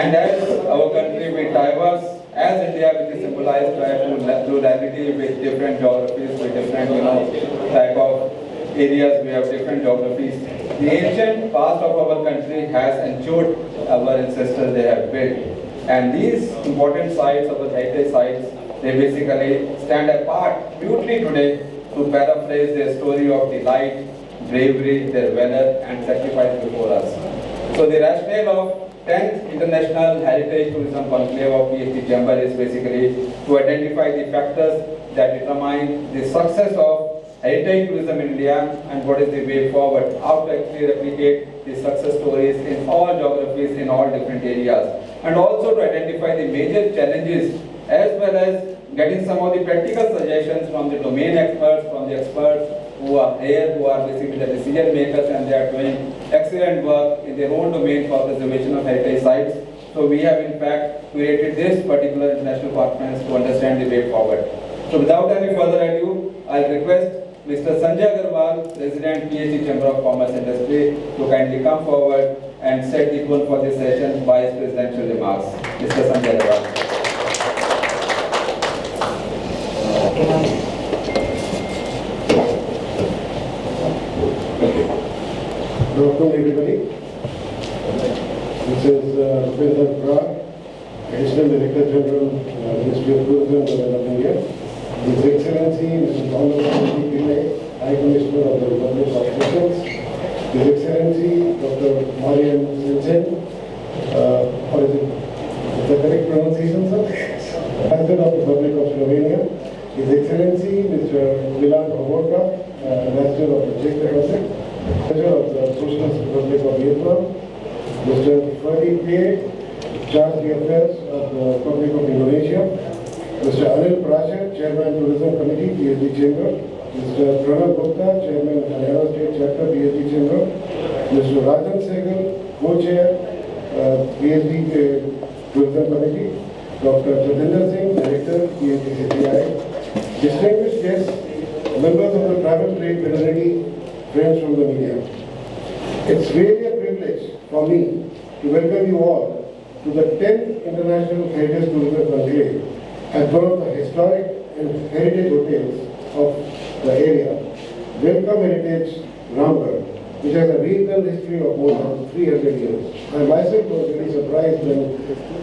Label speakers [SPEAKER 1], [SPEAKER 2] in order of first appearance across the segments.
[SPEAKER 1] And as our country is diverse, as India, which is symbolized by plurality with different geographies, with different type of areas, we have different geographies. The ancient past of our country has ensured our ancestors they have built. And these important sites, our heritage sites, they basically stand apart beautifully today to paraphrase their story of delight, bravery, their valor and sacrifice before us. So the rationale of 10th International Heritage Tourism Conclave of PhD Chamber is basically to identify the factors that determine the success of heritage tourism in India and what is the way forward, how to actually replicate the success stories in all geographies, in all different areas, and also to identify the major challenges as well as getting some of the practical suggestions from the domain experts, from the experts who are here, who are basically the decision makers, and they are doing excellent work in their own domain for preservation of heritage sites. So we have in fact created this particular international conference to understand the way forward. So without any further ado, I request Mr. Sanjay Agarwal, President, PhD Chamber of Commerce and Industry, to kindly come forward and set the tone for this session by his presidential remarks. Mr. Sanjay Agarwal.
[SPEAKER 2] Good afternoon, everybody. This is President Prag, Additional Director General, Ministry of Tourism and Development India. His Excellency Mr. Conclave Inaugral, High Commissioner of the Republic of Seychelles. His Excellency Dr. Marian Sinsen, what is it? Is the correct pronunciation, sir? President of the Republic of Slovenia. His Excellency Mr. Milan Hovorka, Ambassador of the Czech Republic. President of the Socialist Republic of Vietnam, Mr. Ferdi Pay, Charge d'Affaires of the Republic of Indonesia, Mr. Anil Prashar, Chairman Tourism Committee, PhD Chamber, Mr. Pranav Gupta, Chairman Haryana State Chapter, PhD Chamber, Mr. Rajan Sehgal, Co-Chair, PhD Tourism Committee, Dr. Jatinder Singh, Director, PhD CPI, distinguished guests, members of the travel trade fraternity, friends from the media. It's really a privilege for me to welcome you all to the 10th International Heritage Tourism Conclave at one of the historic and heritage hotels of the area, Welcome Heritage Ramgarh, which has a regional history of more than 300 years. I myself was very surprised when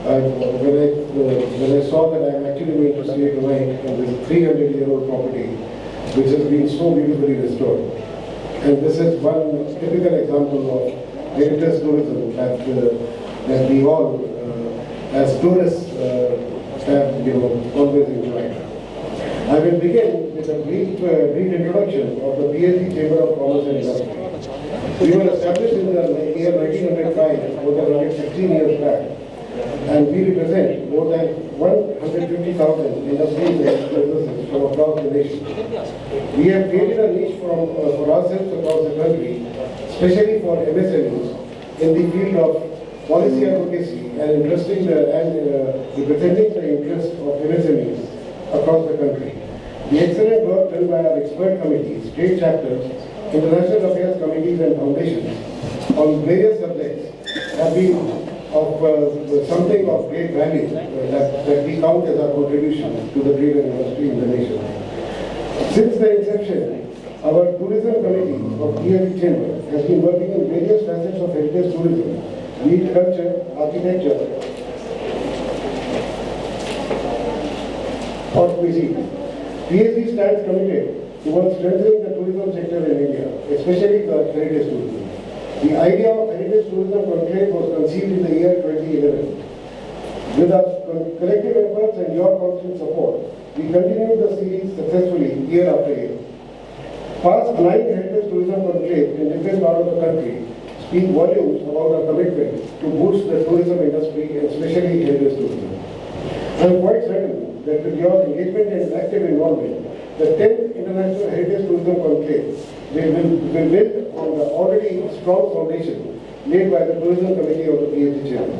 [SPEAKER 2] I saw that I am actually going to stay tonight in this 300-year-old property, which has been so beautifully restored. And this is one typical example of heritage tourism that we all, as tourists, have always enjoyed. I will begin with a brief introduction of the PhD Chamber of Commerce and Industry. We were established in the year 1905, more than 116 years back, and we represent more than 150,000 industries and businesses from across the nation. We have created a niche for ourselves across the country, especially for MSMEs, in the field of policy advocacy and representing the interests of MSMEs across the country. The excellent work done by our expert committees, state chapters, international affairs committees and foundations on various subjects have been of something of great value that we count as our contribution to the trade and industry in the nation. Since the inception, our tourism committee of PhD Chamber has been working in various facets of heritage tourism, be it culture, architecture, or cuisine. PhD stands committed towards strengthening the tourism sector in India, especially the heritage tourism. The idea of heritage tourism conclave was conceived in the year 2011. With our collective efforts and your constant support, we continued the series successfully year after year. Past 9 heritage tourism conclaves in different parts of the country speak volumes about our commitment to boost the tourism industry and especially heritage tourism. I am quite certain that with your engagement and active involvement, the 10th International Heritage Tourism Conclave will build on the already strong foundation laid by the Tourism Committee of the PhD Chamber.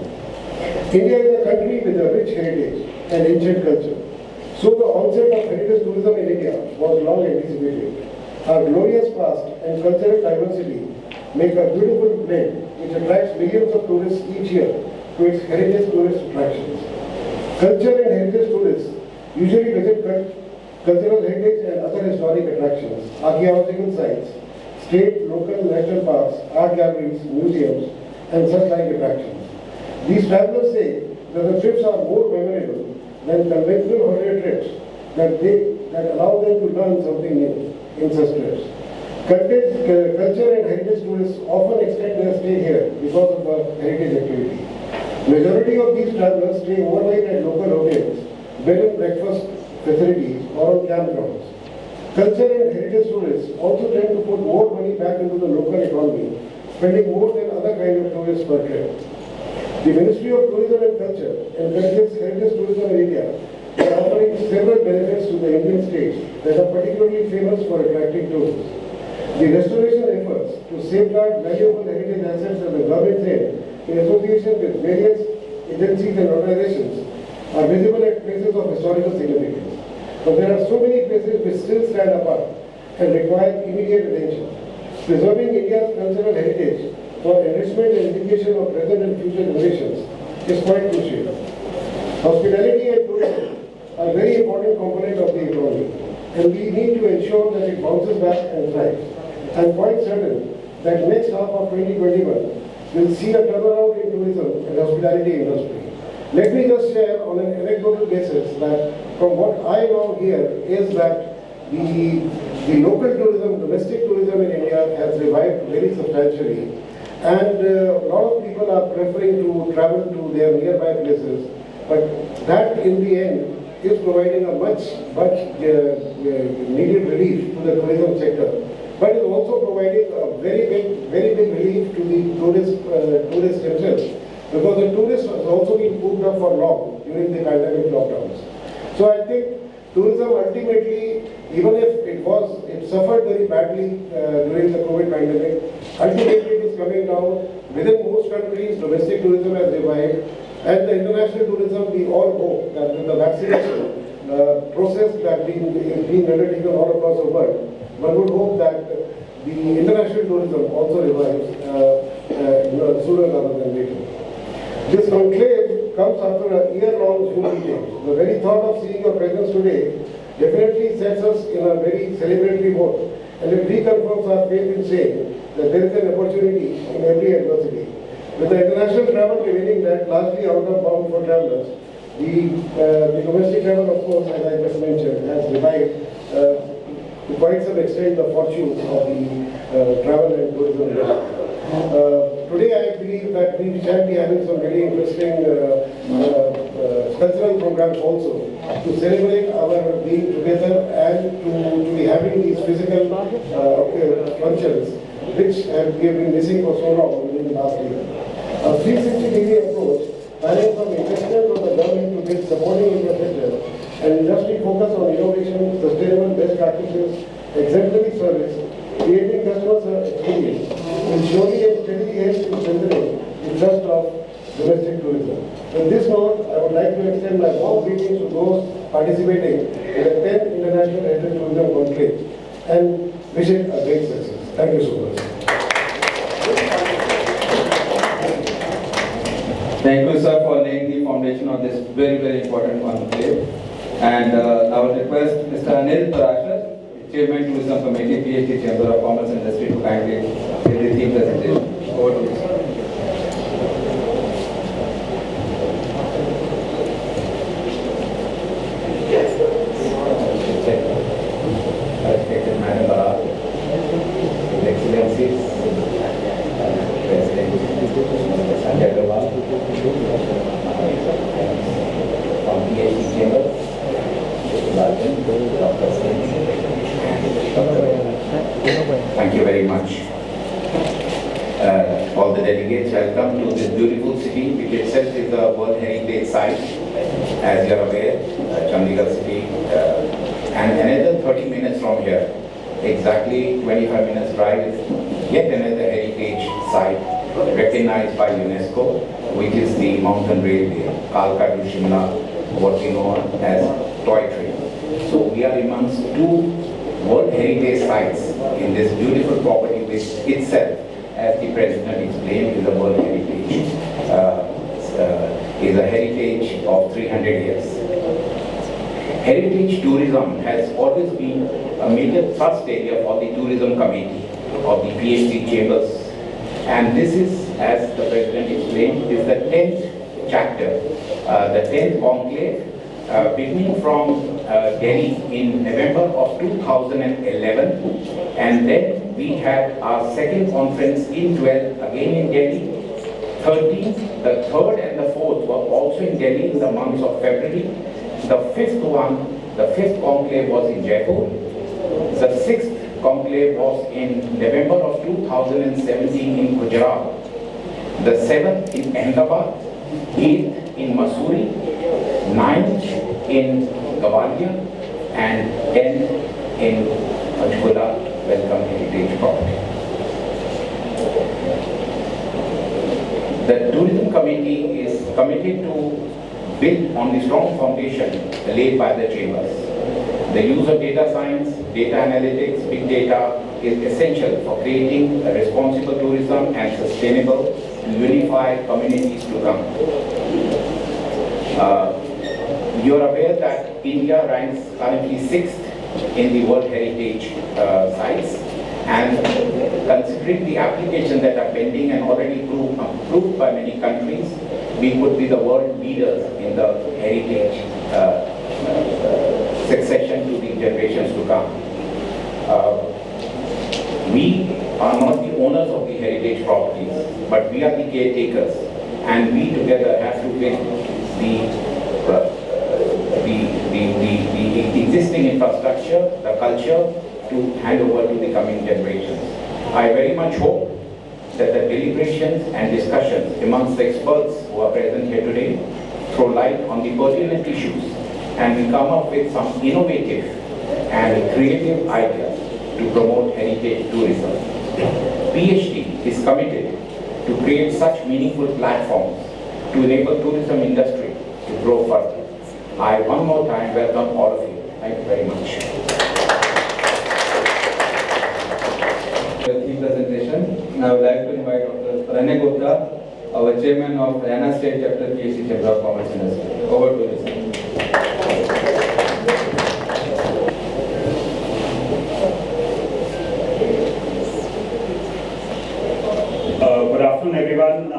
[SPEAKER 2] India is a country with a rich heritage and ancient culture. So the onset of heritage tourism in India was long anticipated. Our glorious past and cultural diversity make a beautiful blend which attracts millions of tourists each year to to its heritage tourist attractions. Culture and heritage tourists usually visit cultural heritage and other historic attractions, archaeological sites, state, local, national parks, art galleries, museums, and such like attractions. These travelers say that the trips are more memorable than conventional holiday trips that allow them to learn something new in such trips. Culture and heritage tourists often extend their stay here because of the heritage activity. Majority of these travelers stay overnight at local hotels, bed and breakfast facilities, or on campgrounds. Culture and heritage tourists also tend to put more money back into the local economy, spending more than other kinds of tourists per trip. The Ministry of Tourism and Culture encourages heritage tourism in India by offering several benefits to the Indian states that are particularly famous for attracting tourists. The restoration efforts to safeguard valuable heritage assets at the government's end, in association with various agencies and organizations, are visible at places of historical significance. But there are so many places which still stand apart and require immediate attention. Preserving India's cultural heritage for enrichment and education of present and future generations is quite crucial. Hospitality and tourism are a very important component of the economy, and we need to ensure that it bounces back and thrives. I am quite certain that next half of 2021 will see a turnaround in tourism and hospitality industry. Let me just share on an anecdotal basis that from what I now hear is that the local tourism, domestic tourism in India has revived very substantially, and a lot of people are preferring to travel to their nearby places, but that in the end is providing a much needed relief to the tourism sector, but is also providing a very big relief to the tourists themselves, because the tourists has also been cooped up for long during the pandemic lockdowns. So I think tourism ultimately, even if it suffered very badly during the COVID pandemic, ultimately it is coming down. Within most countries, domestic tourism has revived, and the international tourism, we all hope that with the vaccination process that is being undertaken all across the world, one would hope that the international tourism also revives sooner rather than later. This conclave comes after a year-long Zoom meeting. The very thought of seeing your presence today definitely sets us in a very celebratory mode, and it reconfirms our faith in saying that there is an opportunity in every adversity. With the international travel remaining largely out of bound for travelers, the domestic travel, of course, as I just mentioned, has revived to quite some extent the fortunes of the travel and tourism industry. Today I believe that we shall be having some very interesting cultural programs also to celebrate our being together and to be having these physical functions which we have been missing for so long in the last year. A 360-degree approach spanning from investment of the government to build supporting infrastructure and industry focus on innovation, sustainable best practices, exemplary service, creating customer experience will surely and steadily help in strengthening the trust of domestic tourism. On this note, I would like to extend my warm greetings to those participating in the 10th International Heritage Tourism Conclave and wish it a great success. Thank you so much.
[SPEAKER 1] Thank you, sir, for laying the foundation of this very important conclave. And I would request Mr. Anil Parashar, Chairman Tourism Committee, PhD Chamber of Commerce and Industry, to kindly give the theme presentation. Over to you, sir. Respected Madam Bara, Excellencies, President Sanjay Agarwal, from PhD Chamber, Dr. Singh, thank you very much. All the delegates, welcome to this beautiful city, which itself is a World Heritage Site, as you are aware, Chandigarh city, and another 30 minutes from here, exactly 25 minutes drive, is yet another heritage site recognized by UNESCO, which is the mountain railway, Kalka to Shimla, what we know as toy train. So we are amongst two World Heritage Sites in this beautiful property, which itself, as the President explained, is a World Heritage
[SPEAKER 3] is a heritage of 300 years. Heritage tourism has always been a major thrust area for the tourism committee of the PhD chambers. And this is, as the President explained, is the 10th chapter, the 10th conclave, beginning from Delhi in November of 2011, and then we had our second conference in 12 again in Delhi. 13th, the third and the fourth were also in Delhi in the months of February. The fifth one, the fifth conclave was in Jaipur. The sixth conclave was in November of 2017 in Gujarat. The seventh in Ahmedabad, 8th in Mussoorie, 9th in Gwalior, and 10th in Panchkula Welcome Heritage Property. The Tourism Committee is committed to build on the strong foundation laid by the chambers. The use of data science, data analytics, big data is essential for creating a responsible tourism and sustainable to unify communities to come. You are aware that India ranks currently 6th in the World Heritage sites, and considering the applications that are pending and already approved by many countries, we could be the world leaders in the heritage succession to the generations to come. We are not the owners of the heritage properties, but we are the caretakers, and we together have to build the existing infrastructure, the culture, to hand over to the coming generations. I very much hope that the deliberations and discussions amongst the experts who are present here today throw light on the pertinent issues, and we come up with some innovative and creative ideas to promote heritage tourism. PhD is committed to create such meaningful platforms to enable tourism industry to grow further. I one more time welcome all of you. Thank you very much.
[SPEAKER 1] The key presentation. I would like to invite Dr. Pranay Gupta, our chairman of Haryana State Chapter PhD Chamber of Commerce and Industry. Over to you, sir.
[SPEAKER 4] Good afternoon, everyone. A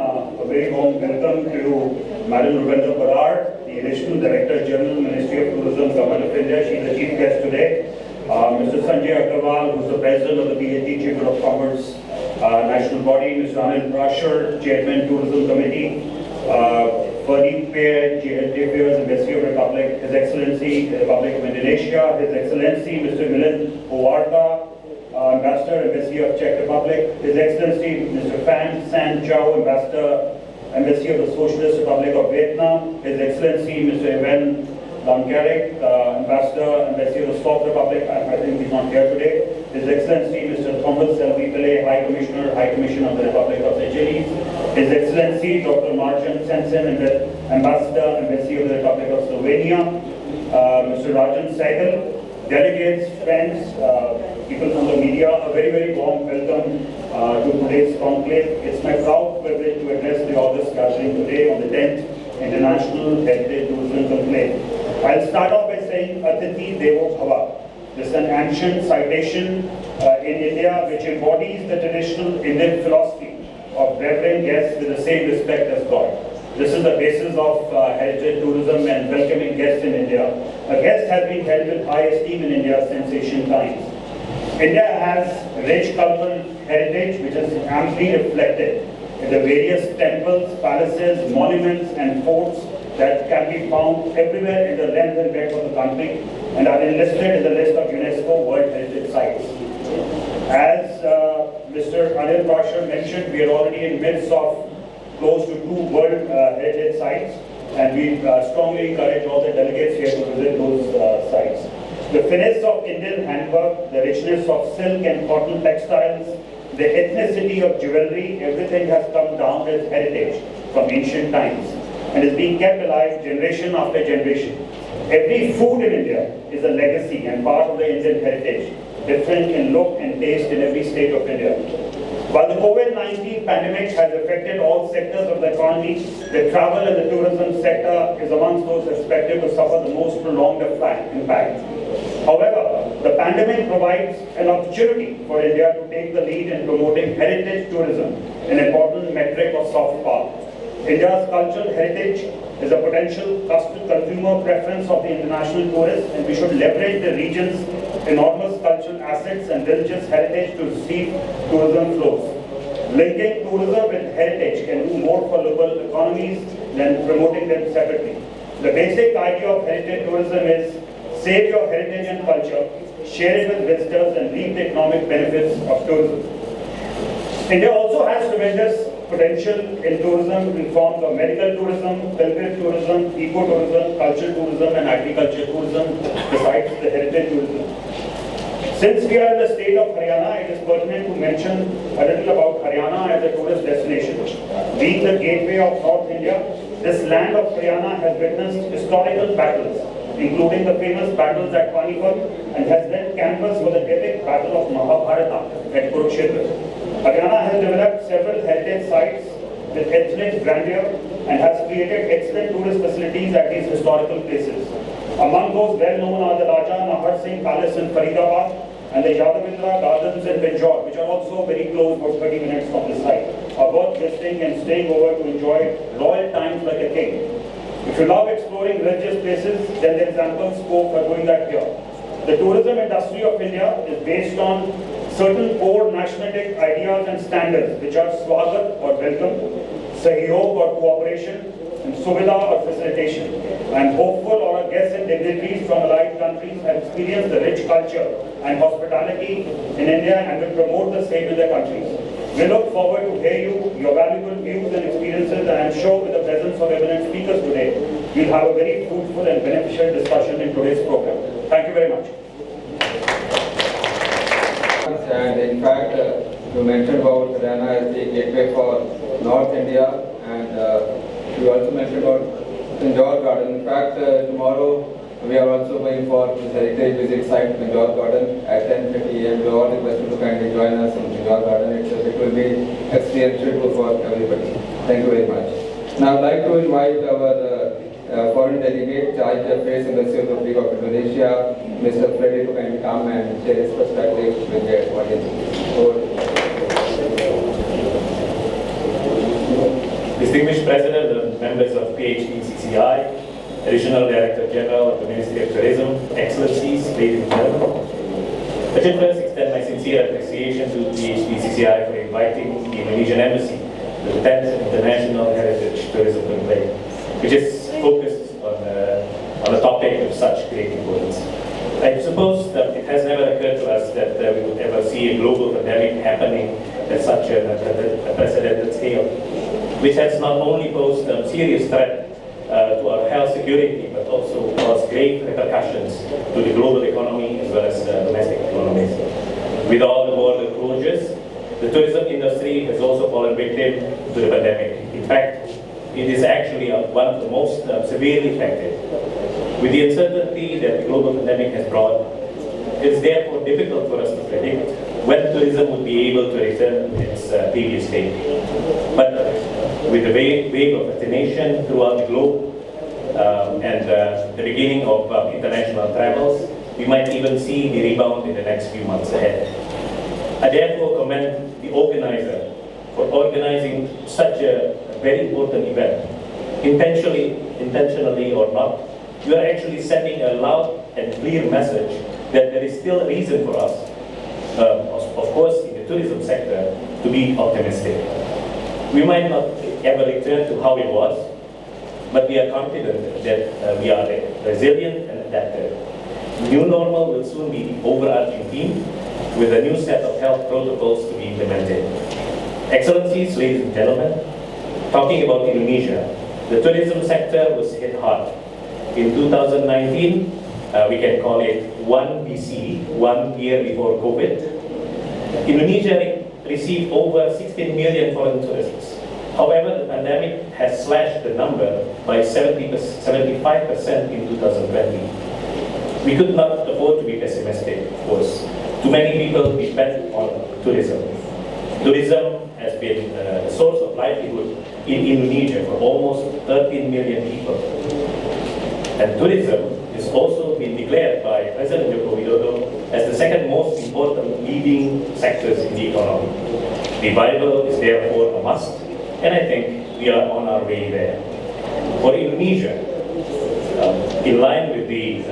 [SPEAKER 4] very warm welcome to Madam Rupendra Barar, the Additional Director General, Ministry of Tourism, Government of India. She is the chief guest today. Mr. Sanjay Agarwal, who is the President of the PhD Chamber of Commerce National Body. Mr. Anil Prashar, Chairman, Tourism Committee. Pradeep Pair, JFA's Embassy of Republic, His Excellency, the Republic of Indonesia, His Excellency, Mr. Milan Hovarka, Ambassador, Embassy of Czech Republic, His Excellency, Mr. Pham San Chau, Ambassador, Embassy of the Socialist Republic of Vietnam, His Excellency, Mr. Evan Lankarik, Ambassador, Embassy of the South Republic, I think he's not here today, His Excellency, Mr. Thomas Selvi Pillay, High Commissioner, High Commission of the Republic of Seychelles, His Excellency, Dr. Marjan Sensen, Ambassador, Embassy of the Republic of Slovenia, Mr. Rajan Sehgal, delegates, friends, people from the media, a very, very warm welcome to today's conclave. It's my proud privilege to address the august gathering today on the 10th International Heritage Tourism Conclave. I'll start off by saying Atithi Devo Bhava. This is an ancient citation in India which embodies the traditional Indian philosophy of revering guests with the same respect as God. This is the basis of heritage tourism and welcoming guests in India. A guest has been held with high esteem in India since ancient times. India has rich cultural heritage which is amply reflected in the various temples, palaces, monuments and forts that can be found everywhere in the length and breadth of the country and are enlisted in the list of UNESCO World Heritage Sites. As Mr. Anil Prashar mentioned, we are already in midst of close to 2 World Heritage Sites, and we strongly encourage all the delegates here to visit those sites. The finesse of Indian handwork, the richness of silk and cotton textiles, the ethnicity of jewelry, everything has come down as heritage from ancient times and is being kept alive generation after generation. Every food in India is a legacy and part of the Indian heritage, different in look and taste in every state of India. While the COVID-19 pandemic has affected all sectors of the economy, the travel and the tourism sector is amongst those expected to suffer the most prolonged impact. However, the pandemic provides an opportunity for India to take the lead in promoting heritage tourism, an important metric of soft power. India's cultural heritage is a potential consumer preference of the international tourists, and we should leverage the region's enormous cultural assets and religious heritage to receive tourism flows. Linking tourism with heritage can do more for local economies than promoting them separately. The basic idea of heritage tourism is save your heritage and culture, share it with visitors, and reap the economic benefits of tourism. India also has tremendous potential in tourism in forms of medical tourism, pilgrimage tourism, eco-tourism, cultural tourism, and agriculture tourism, besides the heritage tourism. Since we are in the state of Haryana, it is pertinent to mention a little about Haryana as a tourist destination. Being the gateway of North India, this land of Haryana has witnessed historical battles, including the famous battles at Panipat, and has been canvas for the epic battle of Mahabharata at Kurukshetra. Haryana has developed several heritage sites with ethnic grandeur and has created excellent tourist facilities at these historical places. Among those well-known are the Raja Nahar Singh Palace in Faridabad and the Yadavindra Gardens in Banjore, which are also very close, about 30 minutes from the site, are worth visiting and staying over to enjoy royal times like a king. If you love exploring religious places, then there is ample scope for doing that here. The tourism industry of India is based on certain core nationalistic ideas and standards, which are swagat or welcome, sahyog or cooperation, and suvidha or facilitation. I am hopeful our guests and dignitaries from allied countries have experienced the rich culture and hospitality in India and will promote the same in their countries. We look forward to hear you, your valuable views and experiences, and I am sure with the presence of eminent speakers today, we'll have a very fruitful and beneficial discussion in today's program. Thank you very much.
[SPEAKER 1] And in fact, you mentioned about Haryana as the gateway for North India, and you also mentioned about Banjore Garden. In fact, tomorrow we are also going for this heritage visit site, Banjore Garden, at 10:30 a.m. You are all requested to kindly join us in Banjore Garden. It will be experiential for everybody. Thank you very much. Now I'd like to invite our foreign delegate, Charge Affairs in the Republic of Indonesia, Mr. Freddy, to kindly come and share his perspective with the audience.
[SPEAKER 5] Distinguished President and members of PHDCCI, Additional Director General of the Ministry of Tourism, Excellencies, ladies and gentlemen, let me first extend my sincere appreciation to PHDCCI for inviting the Indonesian Embassy to the 10th International Heritage Tourism Conclave, which is focused on a topic of such great importance. I suppose that it has never occurred to us that we would ever see a global pandemic happening at such a unprecedented scale, which has not only posed a serious threat to our health security, but also caused grave repercussions to the global economy as well as domestic economies. With all the border closures, the tourism industry has also fallen victim to the pandemic. In fact, it is actually one of the most severely affected. With the uncertainty that the global pandemic has brought, it is therefore difficult for us to predict when tourism would be able to return to its previous state. But with the wave of vaccination throughout the globe and the beginning of international travels, we might even see the rebound in the next few months ahead. I therefore commend the organizer for organizing such a very important event. Intentionally or not, you are actually sending a loud and clear message that there is still a reason for us, of course in the tourism sector, to be optimistic. We might not ever return to how it was, but we are confident that we are resilient and adaptive. The new normal will soon be the overarching theme, with a new set of health protocols to be implemented. Excellencies, ladies and gentlemen, talking about Indonesia, the tourism sector was hit hard. In 2019, we can call it 1 BC, 1 year before COVID, Indonesia received over 16 million foreign tourists. However, the pandemic has slashed the number by 75% in 2020. We could not afford to be pessimistic, of course. Too many people depend on tourism. Tourism has been a source of livelihood in Indonesia for almost 13 million people. And tourism is also been declared by President Joko Widodo as the second most important leading sectors in the economy. Revival is therefore a must, and I think we are on our way there. For Indonesia, in line with the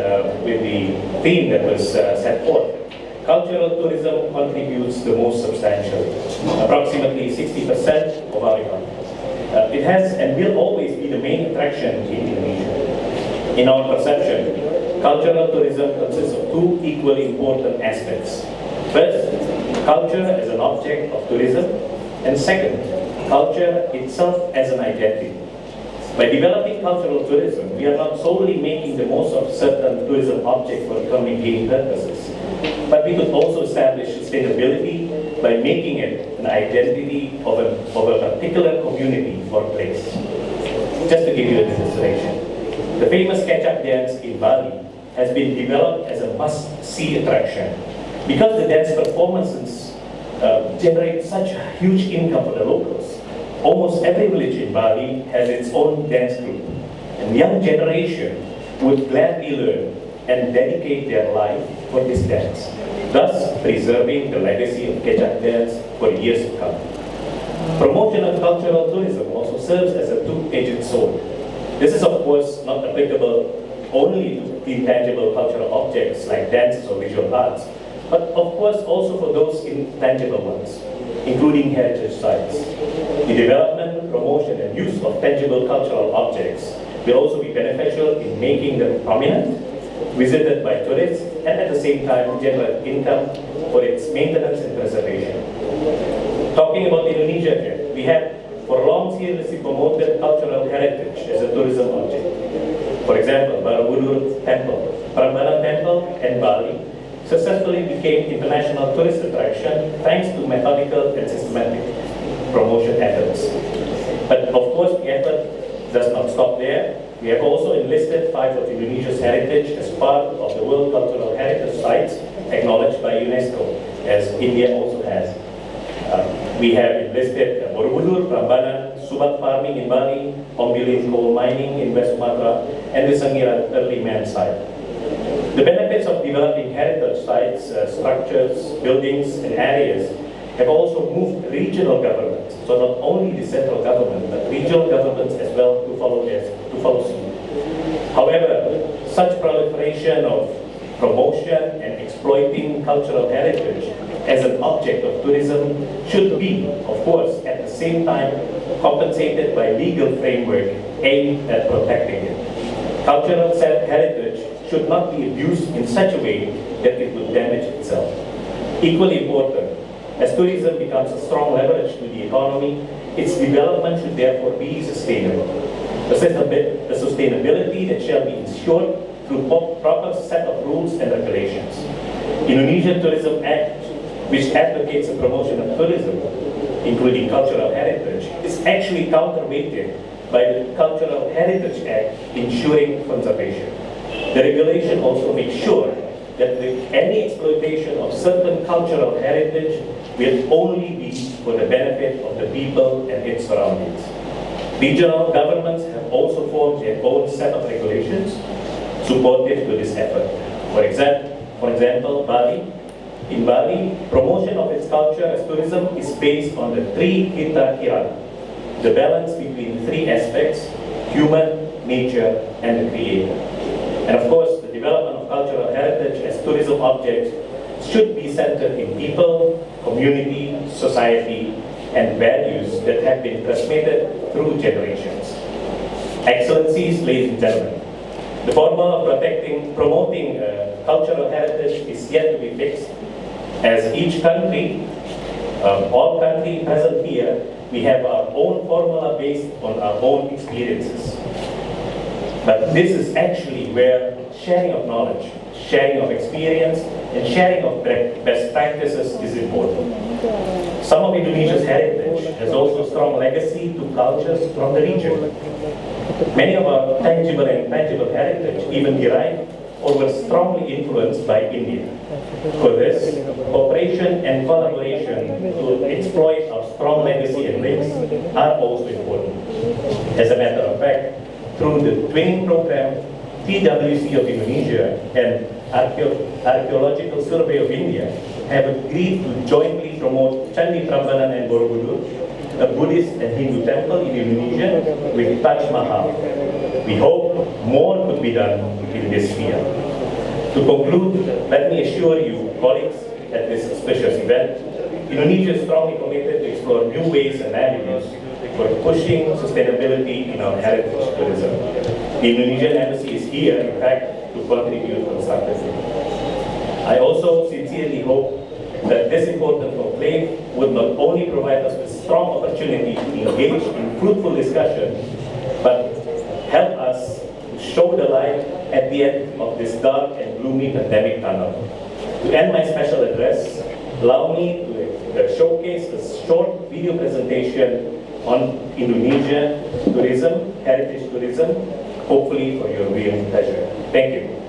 [SPEAKER 5] theme that was set forth, cultural tourism contributes the most substantially, approximately 60% of our economy. It has and will always be the main attraction in Indonesia. In our perception, cultural tourism consists of two equally important aspects. First, culture as an object of tourism, and second, culture itself as an identity. By developing cultural tourism, we are not solely making the most of certain tourism objects for economic gain purposes, but we could also establish sustainability by making it an identity of a particular community or place. Just to give you an illustration, the famous ketchup dance in Bali has been developed as a must-see attraction. Because the dance performances generate such a huge income for the locals, almost every village in Bali has its own dance group. And young generation would gladly learn and dedicate their life for this dance, thus preserving the legacy of ketchup dance for years to come. Promotion of cultural tourism also serves as a two-edged sword. This is of course not applicable only to intangible cultural objects like dances or visual arts, but of course also for those intangible ones, including heritage sites. The development, promotion, and use of tangible cultural objects will also be beneficial in making them prominent, visited by tourists, and at the same time generate income for its maintenance and preservation. Talking about Indonesia here, we have for long seriously promoted cultural heritage as a tourism object. For example, Borobudur Temple, Prambanan Temple, and Bali successfully became international tourist attraction thanks to methodical and systematic promotion efforts. But of course, the effort does not stop there. We have also enlisted 5 of Indonesia's heritage as part of the World Cultural Heritage Sites acknowledged by UNESCO, as India also has. We have enlisted Borobudur, Prambanan, Subak farming in Bali, Ombilin coal mining in West Sumatra, and the Sangiran early man site. The benefits of developing heritage sites, structures, buildings, and areas have also moved regional governments. So not only the central government, but regional governments as well to follow suit. However, such proliferation of promotion and exploiting cultural heritage as an object of tourism should be, of course, at the same time compensated by legal framework aimed at protecting it. Cultural heritage should not be abused in such a way that it would damage itself. Equally important, as tourism becomes a strong leverage to the economy, its development should therefore be sustainable. The sustainability that shall be ensured through proper set of rules and regulations. Indonesian Tourism Act, which advocates the promotion of tourism, including cultural heritage, is actually counterweighted by the Cultural Heritage Act ensuring conservation. The regulation also makes sure that any exploitation of certain cultural heritage will only be for the benefit of the people and its surroundings. Regional governments have also formed their own set of regulations supportive to this effort. For example, Bali. In Bali, promotion of its culture as tourism is based on the 3 Hita Kirana, the balance between 3 aspects: human, nature, and the creator. And of course, the development of cultural heritage as tourism objects should be centered in people, community, society, and values that have been transmitted through generations. Excellencies, ladies and gentlemen, the formula of promoting cultural heritage is yet to be fixed. As each country, all countries present here, we have our own formula based on our own experiences. But this is actually where sharing of knowledge, sharing of experience, and sharing of best practices is important. Some of Indonesia's heritage has also a strong legacy to cultures from the region. Many of our tangible and intangible heritage even derive or were strongly influenced by India. For this, cooperation and collaboration to exploit our strong legacy and links are also important. As a matter of fact, through the twinning program, TWC of Indonesia and Archaeological Survey of India have agreed to jointly promote Candi Prambanan and Borobudur, a Buddhist and Hindu temple in Indonesia, with Taj Mahal. We hope more could be done in this sphere. To conclude, let me assure you, colleagues, at this auspicious event, Indonesia is strongly committed to explore new ways and avenues for pushing sustainability in our heritage tourism. The Indonesian Embassy is here, in fact, to contribute constructively. I also sincerely hope that this important conclave would not only provide us with strong opportunity to engage in fruitful discussion, but help us to show the light at the end of this dark and gloomy pandemic tunnel. To end my special address, allow me to showcase a short video presentation on Indonesia tourism, heritage tourism, hopefully for your viewing pleasure. Thank you.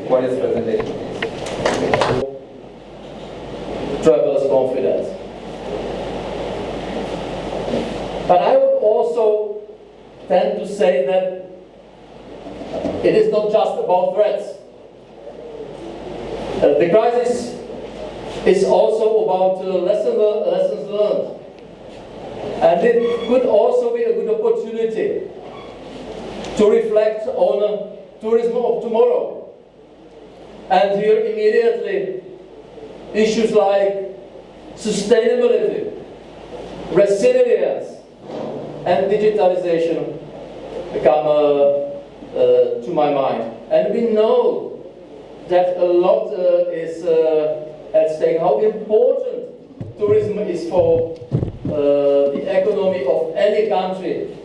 [SPEAKER 1] For his presentation.
[SPEAKER 6] Traveler's confidence. But I would also tend to say that it is not just about threats. The crisis is also about lessons learned. And it could also be a good opportunity to reflect on tourism of tomorrow. And here immediately, issues like sustainability, resilience, and digitalization come to my mind. And we know that a lot is at stake. How important tourism is for the economy of any country,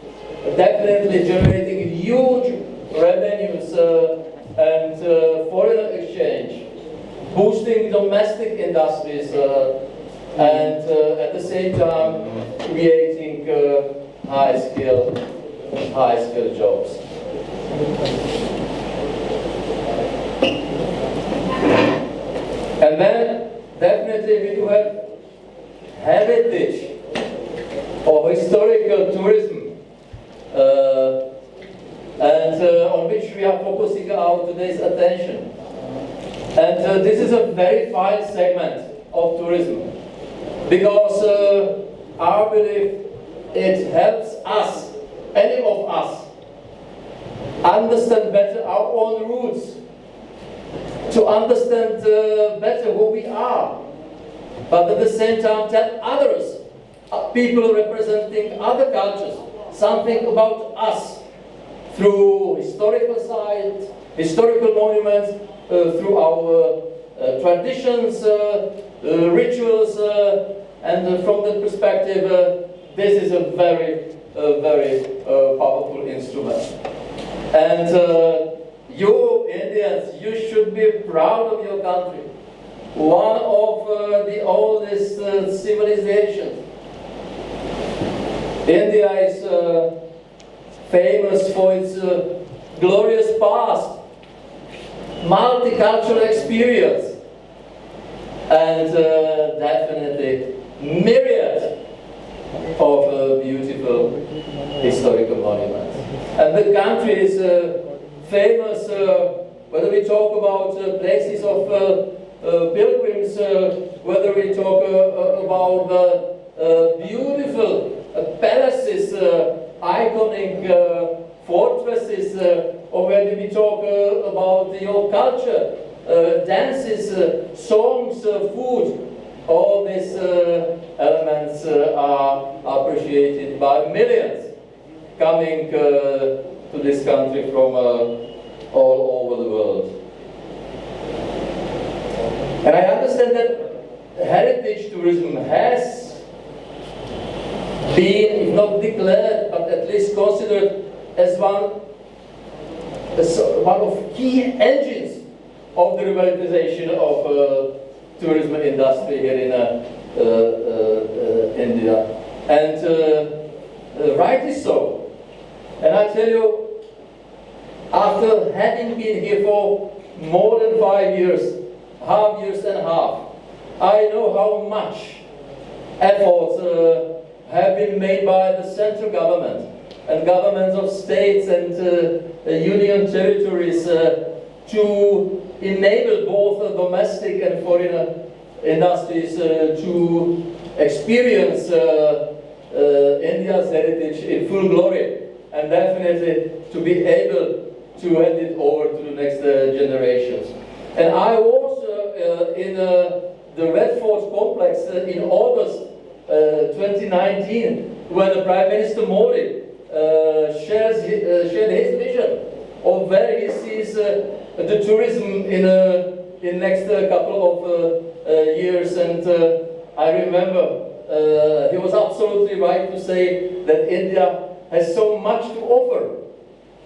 [SPEAKER 6] definitely generating huge revenues and foreign exchange, boosting domestic industries, and at the same time creating high-skill jobs. And then definitely we do have heritage or historical tourism, and on which we are focusing our today's attention. And this is a very fine segment of tourism, because I believe it helps us, any of us, understand better our own roots, to understand better who we are, but at the same time tell others, people representing other cultures, something about us through historical sites, historical monuments, through our traditions, rituals, and from that perspective, this is a very powerful instrument. And you Indians, you should be proud of your country. One of the oldest civilizations. India is famous for its glorious past, multicultural experience, and definitely myriad of beautiful historical monuments. And the country is famous, whether we talk about places of pilgrims, whether we talk about beautiful palaces, iconic fortresses, or whether we talk about your culture, dances, songs, food, all this elements are appreciated by millions coming to this country from all over the world. And I understand that heritage tourism has been, if not declared, but at least considered as one of key engines of the revitalization of tourism industry here in India. And rightly so. And I tell you, after having been here for more than 5 years, half years and a half, I know how much efforts have been made by the central government and governments of states and union territories to enable both domestic and foreign industries to experience India's heritage in full glory, and definitely to be able to hand it over to the next generations. And I was in the Red Fort complex in August 2019, when the Prime Minister Modi shared his vision of where he sees the tourism in next couple of years. And I remember he was absolutely right to say that India has so much to offer.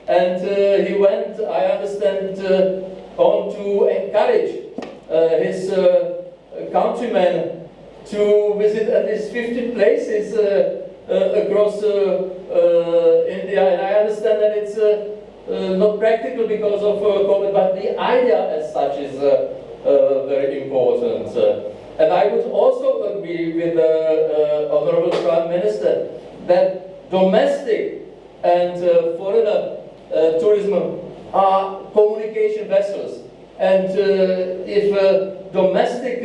[SPEAKER 6] And he went, I understand, on to encourage his countrymen to visit at least 50 places across India. And I understand that it's not practical because of COVID, but the idea as such is very important. And I would also agree with the Honorable Prime Minister that domestic and foreign tourism are communication vessels. And if domestic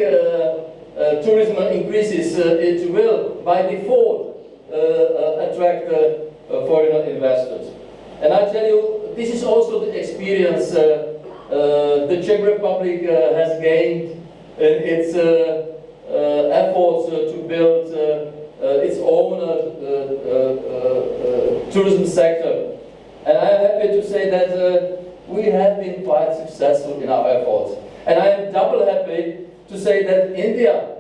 [SPEAKER 6] tourism increases, it will, by default, attract foreign investors. And I tell you, this is also the experience the Czech Republic has gained in its efforts to build its own tourism sector. And I am happy to say that we have been quite successful in our efforts. And I am double happy to say that India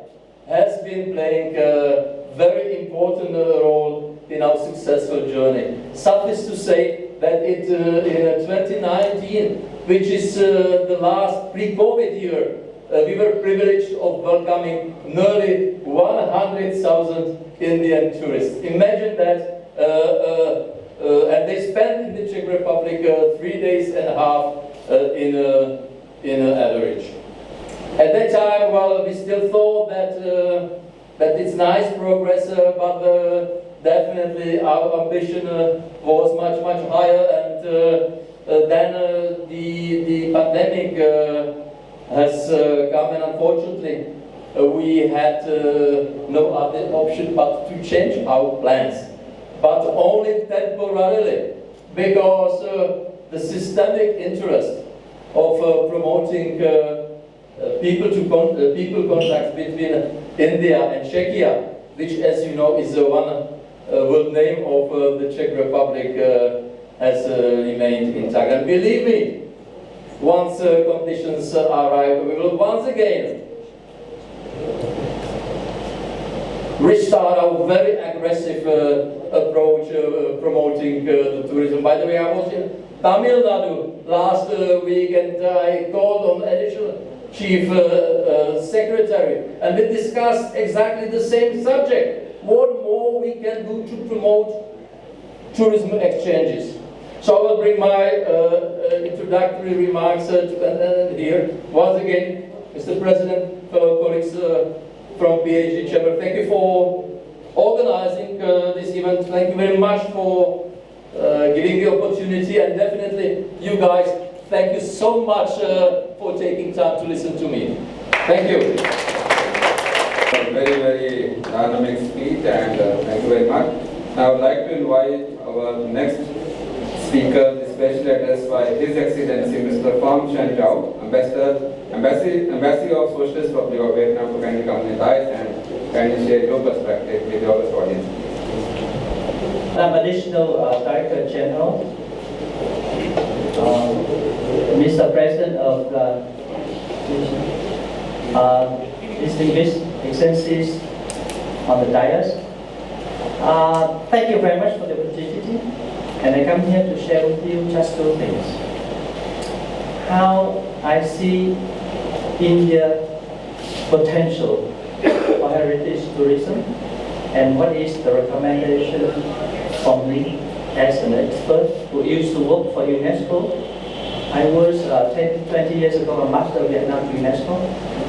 [SPEAKER 6] has been playing a very important role in our successful journey. Suffice to say that in 2019, which is the last pre-COVID year, we were privileged of welcoming nearly 100,000 Indian tourists. Imagine that, and they spent in the Czech Republic 3 days and a half in average. At that time, well, we still thought that it's nice progress, but definitely our ambition was much, much higher, and then the pandemic has come, and unfortunately we had no other option but to change our plans, but only temporarily, because the systemic interest of promoting people contacts between India and Czechia, which, as you know, is one world name of the Czech Republic, has remained intact. And believe me, once conditions are right, we will once again restart our very aggressive approach promoting the tourism. By the way, I was in Tamil Nadu last week, and I called on additional Chief Secretary, and we discussed exactly the same subject. What more we can do to promote tourism exchanges. So I will bring my introductory remarks to an end here. Once again, Mr. President, fellow colleagues from PhD Chamber, thank you for organizing this event. Thank you very much for giving the opportunity, and definitely you guys, thank you so much for taking time to listen to me. Thank you.
[SPEAKER 1] Very, very dynamic speech, and thank you very much. Now I would like to invite our next speaker, this specially addressed by His Excellency Mr. Pham Chen Chao, Embassy of Socialist Republic of Vietnam, to kindly come with eyes and kindly share your perspective with your audience.
[SPEAKER 7] I'm Additional Director General, Mr. President of the distinguished excellencies on the dais. Thank you very much for the opportunity, and I come here to share with you just two things. How I see India's potential for heritage tourism, and what is the recommendation from me as an expert who used to work for UNESCO. I was 20 years ago Ambassador of Vietnam to UNESCO.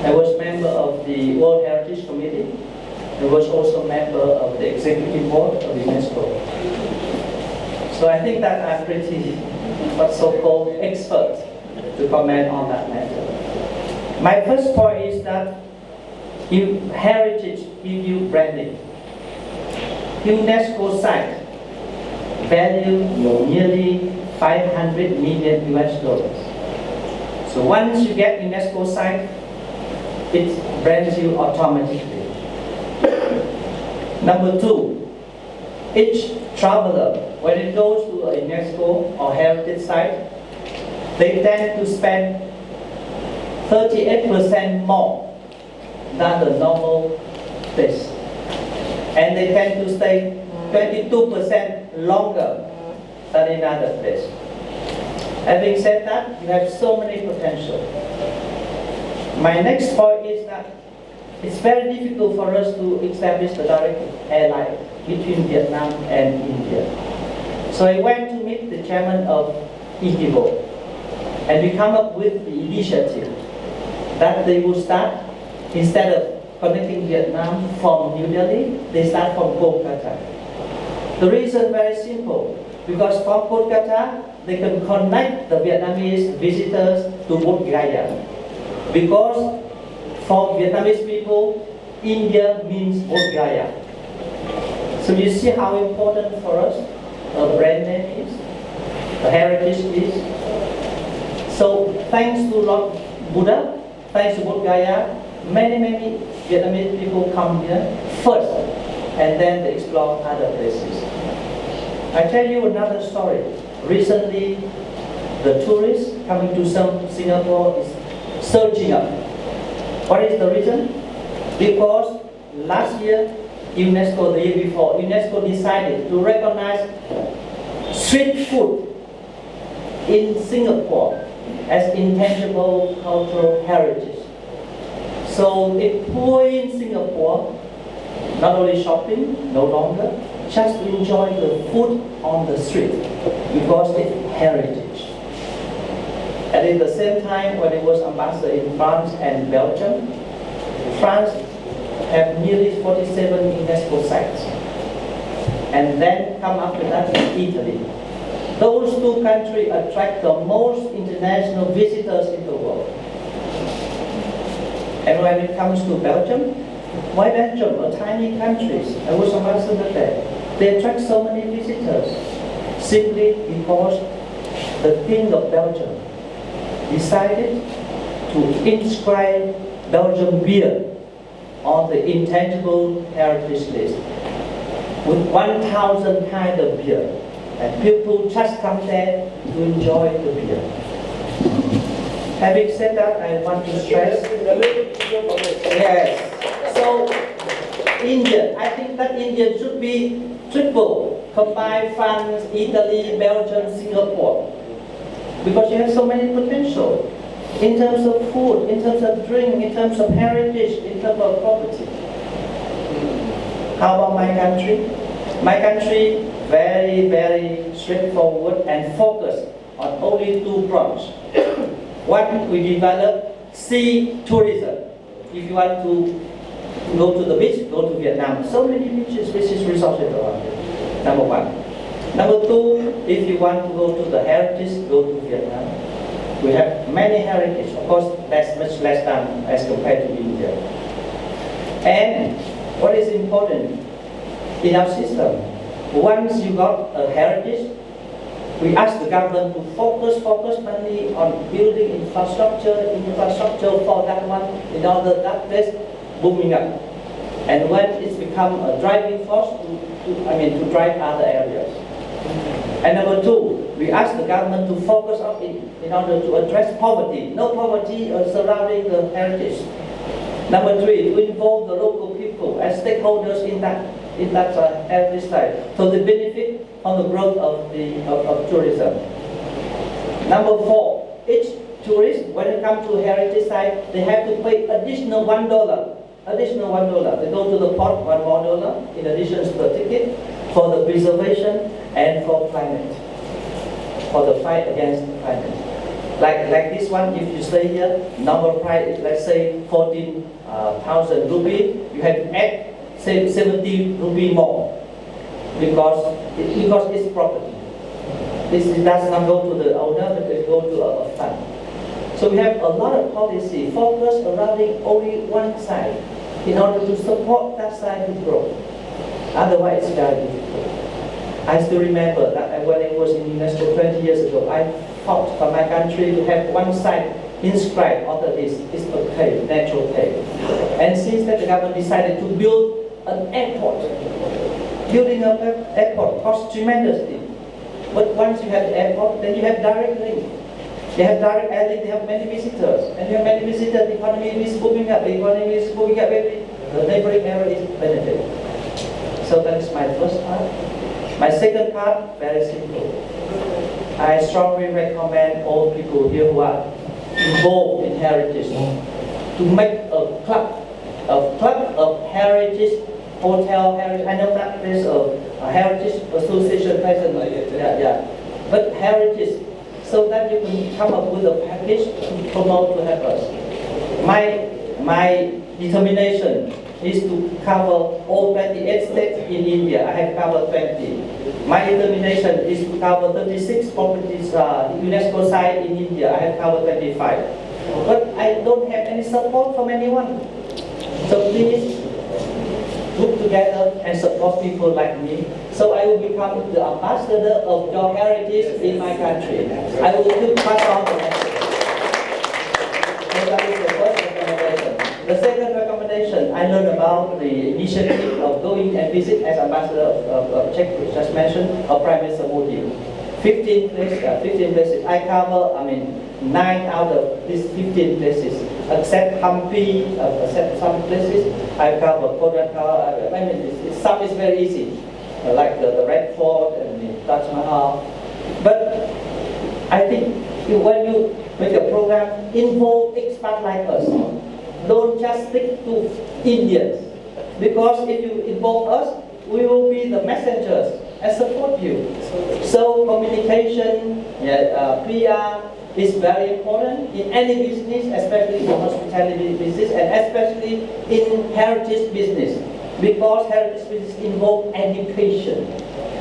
[SPEAKER 7] I was member of the World Heritage Committee. I was also member of the Executive Board of UNESCO. So I think that I'm pretty what so-called expert to comment on that matter. My first point is that heritage gives you branding. UNESCO site value nearly 500 million US dollars. So once you get UNESCO site, it brands you automatically. Number two, each traveler, when it goes to a UNESCO or heritage site, they tend to spend 38% more than the normal place. And they tend to stay 22% longer than in other places. Having said that, you have so many potential. My next point is that it's very difficult for us to establish the direct airline between Vietnam and India. So I went to meet the chairman of IKIBO, and we come up with the initiative that they will start, instead of connecting Vietnam from New Delhi, they start from Kolkata. The reason very simple, because from Kolkata, they can connect the Vietnamese visitors to Bodh Gaya. Because for Vietnamese people, India means Bodh Gaya. So you see how important for us a brand name is, a heritage is. So thanks to Lord Buddha, thanks to Bodh Gaya, many Vietnamese people come here first, and then they explore other places. I tell you another story. Recently, the tourists coming to Singapore is surging up. What is the reason? Because last year, UNESCO, the year before, UNESCO decided to recognize street food in Singapore as intangible cultural heritage. So it put in Singapore, not only shopping, no longer, just to enjoy the food on the street because it's heritage. And at the same time, when it was ambassador in France and Belgium, France have nearly 47 UNESCO sites. And then come after that is Italy. Those two countries attract the most international visitors in the world. And when it comes to Belgium, why Belgium, a tiny country? I was ambassador there. They attract so many visitors simply because the King of Belgium decided to inscribe Belgian beer on the intangible heritage list with 1,000 kinds of beer. And people just come there to enjoy the beer. Having said that, I want to stress. Yes. So, India, I think that India should be triple, combine France, Italy, Belgium, Singapore. Because you have so many potential in terms of food, in terms of drink, in terms of heritage, in terms of property. How about my country? My country, very straightforward and focused on only two fronts. One, we develop sea tourism. If you want to go to the beach, go to Vietnam. So many beaches, resources around it. Number one. Number two, if you want to go to the heritage, go to Vietnam. We have many heritage. Of course, that's much less than as compared to India. And what is important in our system, once you got a heritage, We ask the government to focus money on building infrastructure for that one in order that place booming up. And when it's become a driving force to drive other areas. And number two, we ask the government to focus on it in order to address poverty. No poverty surrounding the heritage. Number three, to involve the local people as stakeholders in that heritage site, so they benefit from the growth of tourism. Number four, each tourist, when it comes to heritage site, they have to pay additional $1. Additional $1. They go to the port, $1 more in addition to the ticket for the preservation and for climate, for the fight against climate. Like this one, if you stay here, normal price is, let's say, 14,000 rupee, you have to add, say, 70 rupee more because it's property. It does not go to the owner, but it goes to a fund. So we have a lot of policy focused around only one side in order to support that side to grow. Otherwise, it's very difficult. I still remember that when I was in UNESCO 20 years ago, I fought for my country to have one side inscribed under this. It's a cave, natural cave. And since that, the government decided to build an airport. Building an airport costs tremendously. But once you have the airport, then you have direct link. They have direct airlink, they have many visitors. And you have many visitors, the economy is booming up. The economy is booming up, the neighboring area is benefiting. So that is my first part. My second part, very simple. I strongly recommend all people here who are involved in heritage to make a club of heritage, hotel heritage. I know that there's a heritage association present. But heritage, so that you can come up with a package to promote to help us. My determination is to cover all 28 states in India. I have covered 20. My determination is to cover 36 properties, UNESCO site in India. I have covered 25. But I don't have any support from anyone. So please group together and support people like me. So I will become the ambassador of your heritage in my country. I will still pass on the message. So that is the first recommendation. The second recommendation, I learned about the initiative of going and visit as ambassador of Czech, which just mentioned, of Prime Minister Modi. 15 places. I cover, 9 out of these 15 places. Except Hampi, except some places, I cover Kodaka. Some is very easy, like the Red Fort and the Taj Mahal. But I think when you make a program, involve expats like us. Don't just stick to Indians. Because if you involve us, we will be the messengers and support you. So communication, PR is very important in any business, especially in hospitality business and especially in heritage business. Because heritage business involves education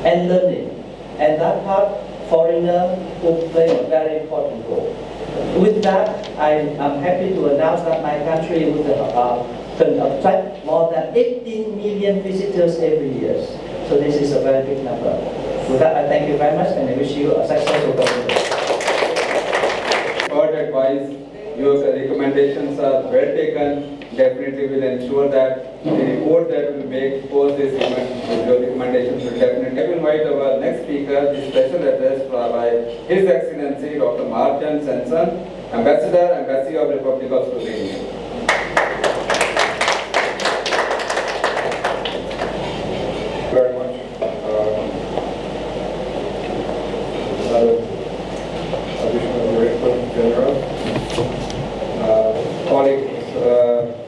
[SPEAKER 7] and learning. And that part, foreigner will play a very important role. With that, I'm happy to announce that my country will attract more than 18 million visitors every year. So this is a very big number. With that, I thank you very much and I wish you a successful conference.
[SPEAKER 1] Third advice, your recommendations are well taken. Definitely will ensure that the report that we make post this event, your recommendations will definitely. I will invite our next speaker, the special address by His Excellency Dr. Marjan Senson, Embassy of Republic of Slovenia.
[SPEAKER 8] Very much. Additional Director General, colleagues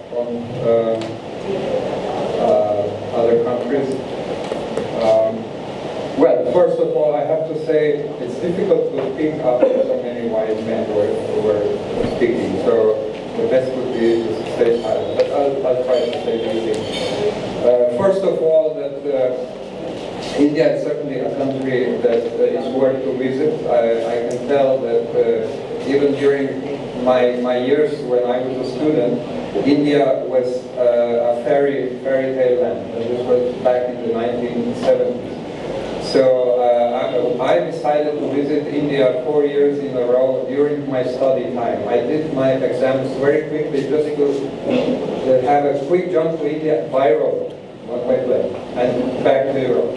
[SPEAKER 8] from other countries. Well, first of all, I have to say it's difficult to speak after so many wise men were speaking. So the best would be to stay silent. But I'll try to say these things. First of all, that India is certainly a country that is worth to visit. I can tell that even during my years when I was a student, India was a fairy tale land. And this was back in the 1970s. So I decided to visit India 4 years in a row during my study time. I did my exams very quickly just to have a quick jump to India by road, not by plane, and back to Europe.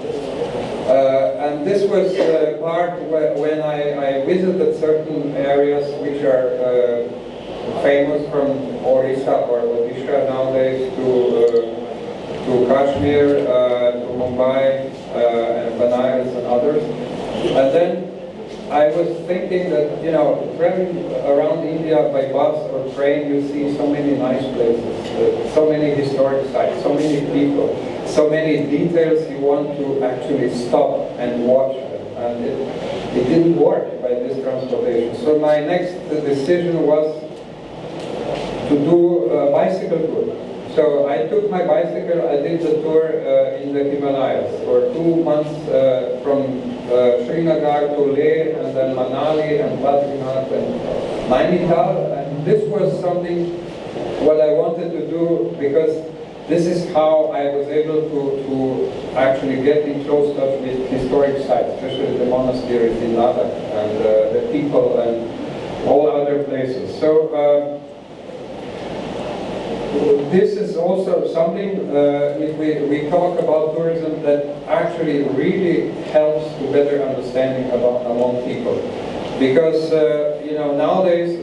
[SPEAKER 8] And this was part when I visited certain areas which are famous, from Orissa or Odisha nowadays to Kashmir, to Mumbai, and Banaras and others. And then I was thinking that, you know, traveling around India by bus or train, you see so many nice places, so many historic sites, so many people, so many details you want to actually stop and watch them. And it didn't work by this transportation. So my next decision was to do a bicycle tour. So I took my bicycle, I did the tour in the Himalayas for 2 months from Srinagar to Leh, and then Manali and Badrinath and Nainital. And this was something what I wanted to do, because this is how I was able to actually get in close touch with historic sites, especially the monasteries in Ladakh and the people and all other places. So this is also something, if we talk about tourism, that actually really helps to better understanding among people. Because, you know, nowadays,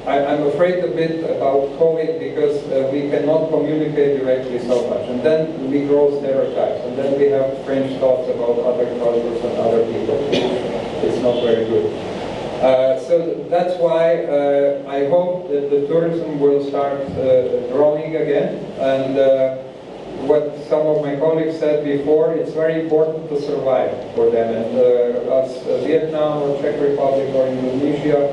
[SPEAKER 8] I'm afraid a bit about COVID, because we cannot communicate directly so much. And then we grow stereotypes, and then we have strange thoughts about other cultures and other people. It's not very good. So that's why I hope that the tourism will start growing again. And what some of my colleagues said before, it's very important to survive for them. And as Vietnam or Czech Republic or Indonesia,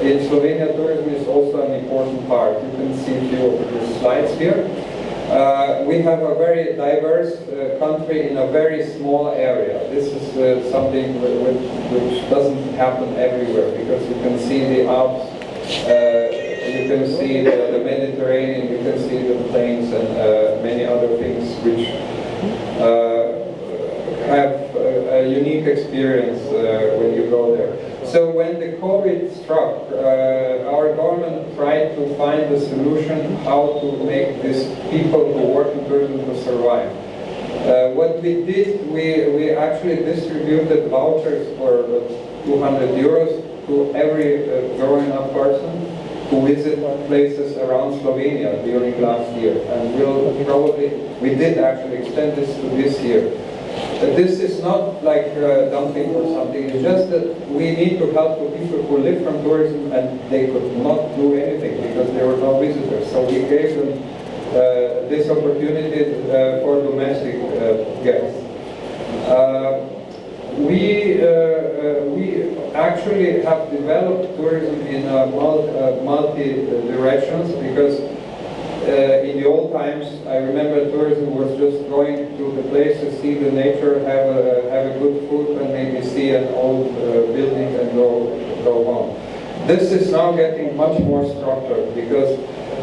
[SPEAKER 8] in Slovenia, tourism is also an important part. You can see a few of the slides here. We have a very diverse country in a very small area. This is something which doesn't happen everywhere, because you can see the Alps, you can see the Mediterranean, you can see the plains and many other things which have a unique experience when you go there. So when the COVID struck, our government tried to find a solution how to make these people who work in tourism to survive. What we did, we actually distributed vouchers for 200 euros to every growing-up person who visit places around Slovenia during last year. And we did actually extend this to this year. This is not like dumping or something, it's just that we need to help the people who live from tourism and they could not do anything because there were no visitors. So we gave them this opportunity for domestic guests. We actually have developed tourism in multi directions, because in the old times, I remember tourism was just going to the place to see the nature, have a good food, and maybe see an old building and go home. This is now getting much more structured, because,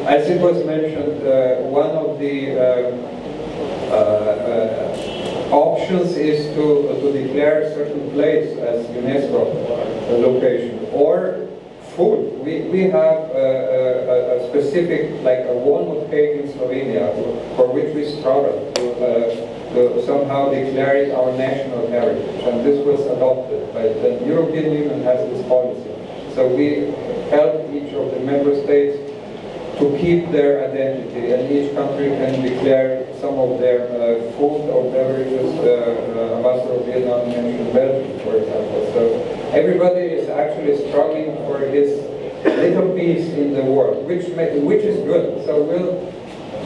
[SPEAKER 8] as it was mentioned, one of the options is to declare a certain place as UNESCO location, or food. We have a specific, like a walnut cake in Slovenia, for which we struggle to somehow declare it our national heritage. And this was adopted by the European Union has this policy. So we help each of the member states to keep their identity, and each country can declare some of their food or beverages. Ambassador of Vietnam mentioned Belgium, for example. So everybody is actually struggling for his little piece in the world, which is good. So we'll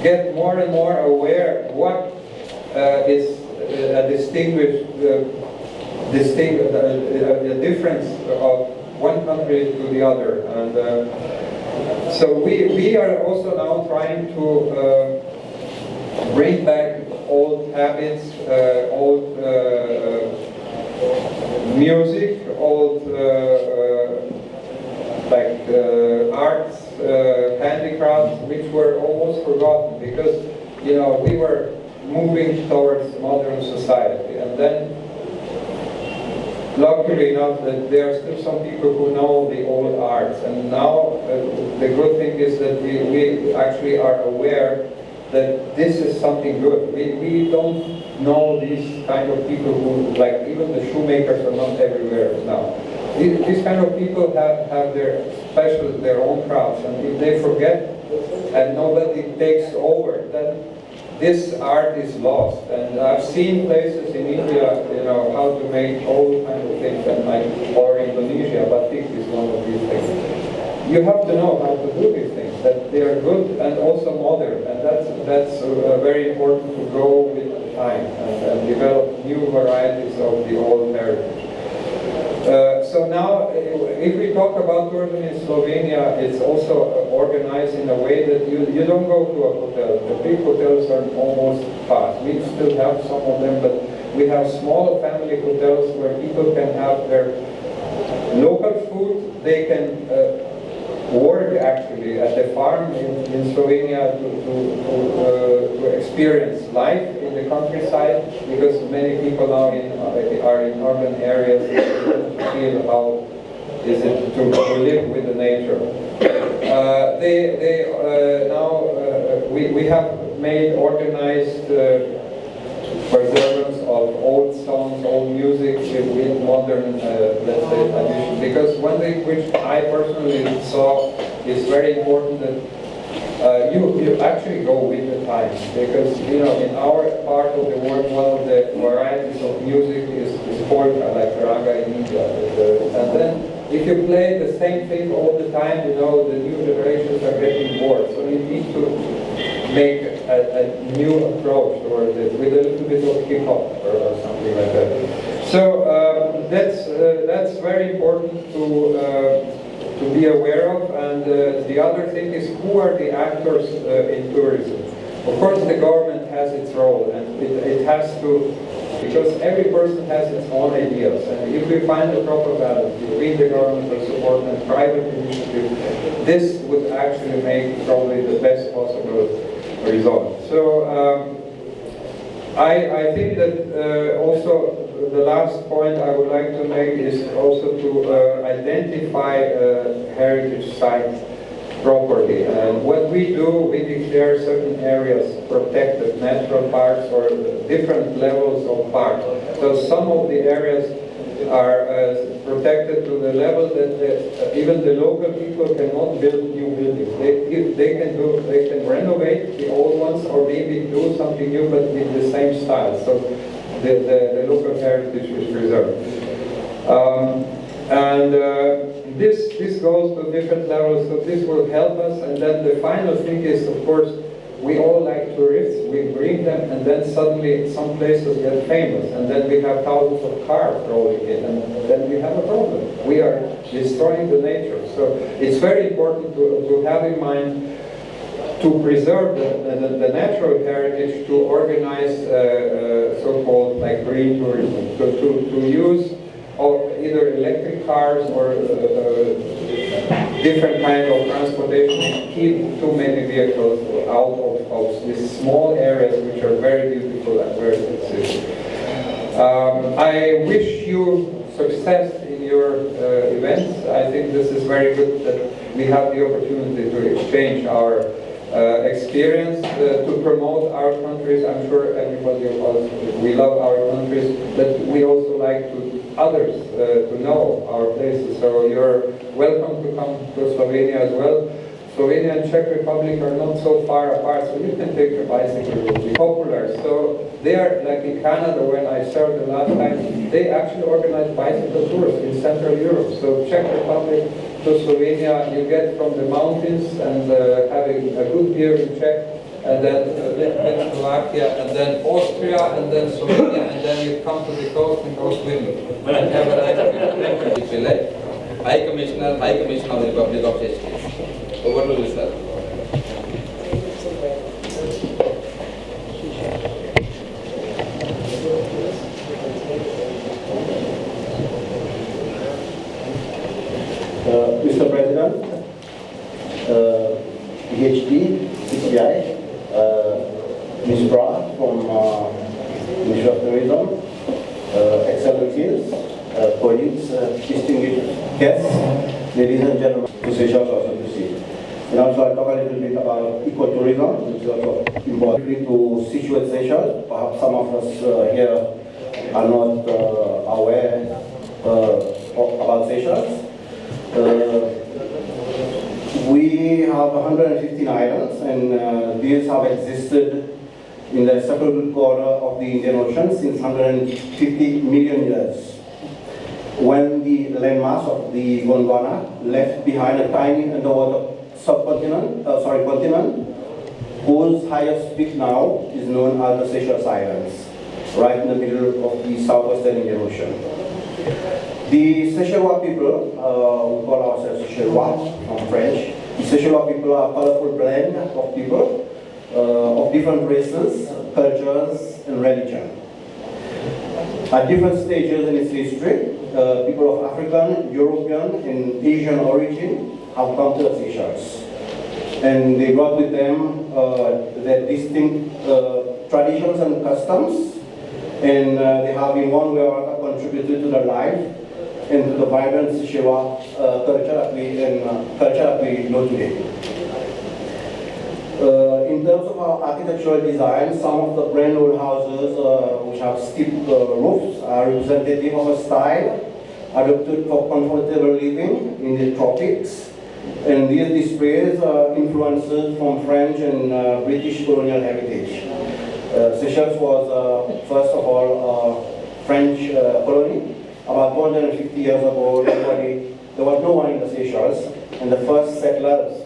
[SPEAKER 8] get more and more aware what is a the difference of one country to the other. And so we are also now trying to bring back old habits, old music, old arts, handicrafts, which were almost forgotten, because, you know, we were moving towards modern society. And then luckily enough that there are still some people who know the old arts, and now the good thing is that we actually are aware that this is something good. We don't know these kind of people who, like even the shoemakers are not everywhere now. These kind of people have their own crafts, and if they forget and nobody takes over, then this art is lost. And I've seen places in India, how to make all kinds of things, and or Indonesia, batik is one of these things. You have to know how to do these things, that they are good and also modern, and that's very important to go with time and develop new varieties of the old heritage. So now, if we talk about tourism in Slovenia, it's also organized in a way that you don't go to a hotel. The big hotels are almost past. We still have some of them, but we have smaller family hotels where people can have their local food. They can work actually at the farm in Slovenia to experience life in the countryside, because many people now are in urban areas to feel how is it to live with the nature. We have made organized preservance of old songs, old music with modern, let's say, addition. Because one thing which I personally saw is very important that you actually go with the times. Because, in our part of the world, one of the varieties of music is polka, like raga in India. And then, if you play the same thing all the time, the new generations are getting bored. So you need to make a new approach, or with a little bit of hip-hop or something like that. So that's very important to be aware of. And the other thing is, who are the actors in tourism? Of course, the government has its role, and it has to, because every person has its own ideas. And if we find a proper balance between the governmental support and private initiative, this would actually make probably the best possible result. So I think that also the last point I would like to make is also to identify heritage sites properly. And what we do, we declare certain areas protected, natural parks, or different levels of parks. So some of the areas are protected to the level that even the local people cannot build new buildings. They can renovate the old ones, or maybe do something new, but in the same style. So the local heritage is preserved. This goes to different levels, so this will help us. And then the final thing is, of course, we all like tourists, we bring them, and then suddenly some places get famous, and then we have thousands of cars rolling in, and then we have a problem. We are destroying the nature. So it's very important to have in mind to preserve the natural heritage, to organize so-called like green tourism, to use either electric cars or different kind of transportation, and keep too many vehicles out of these small areas which are very beautiful and very sensitive. I wish you success in your events. I think this is very good that we have the opportunity to exchange our experience, to promote our countries. I'm sure everybody of us, we love our countries, but we also like others to know our places. So you're welcome to come to Slovenia as well. Slovenia and Czech Republic are not so far apart, so you can take your bicycle. It will be popular. So they are, like in Canada, when I served the last time, they actually organize bicycle tours in Central Europe. So Czech Republic to Slovenia, you get from the mountains and having a good beer in Czech, and then Slovakia, and then Austria, and then Slovenia, and then you come to the coast and go swimming. And have a nice Chile, High Commissioner of the Republic of Czech. Over to you, sir.
[SPEAKER 9] Mr. President, PhD, CCI, Ms. Bra from Ministry of Tourism, Excellencies, colleagues, distinguished guests, ladies and gentlemen, to Seychelles also to see. And also I'll talk a little bit about ecotourism, which is also important to situate Seychelles. Perhaps some of us here are not aware about Seychelles. We have 115 islands, and these have existed in the settled corner of the Indian Ocean since 150 million years. When the landmass of the Gondwana left behind a tiny underwater continent, whose highest peak now is known as the Seychelles Islands, right in the middle of the southwestern Indian Ocean. The Seychellois people, we call ourselves Seychellois from French. The Seychellois people are a colorful blend of people of different races, cultures, and religion. At different stages in its history, people of African, European, and Asian origin have come to the Seychelles. And they brought with them their distinct traditions and customs, and they have in one way or other contributed to the life and to the vibrant Seychellois culture that we know today. In terms of our architectural design, some of the brand old houses which have steep roofs are representative of a style adopted for comfortable living in the tropics. And these displays are influences from French and British colonial heritage. Seychelles was, first of all, a French colony. About 150 years ago, there was no one in the Seychelles, and the first settlers,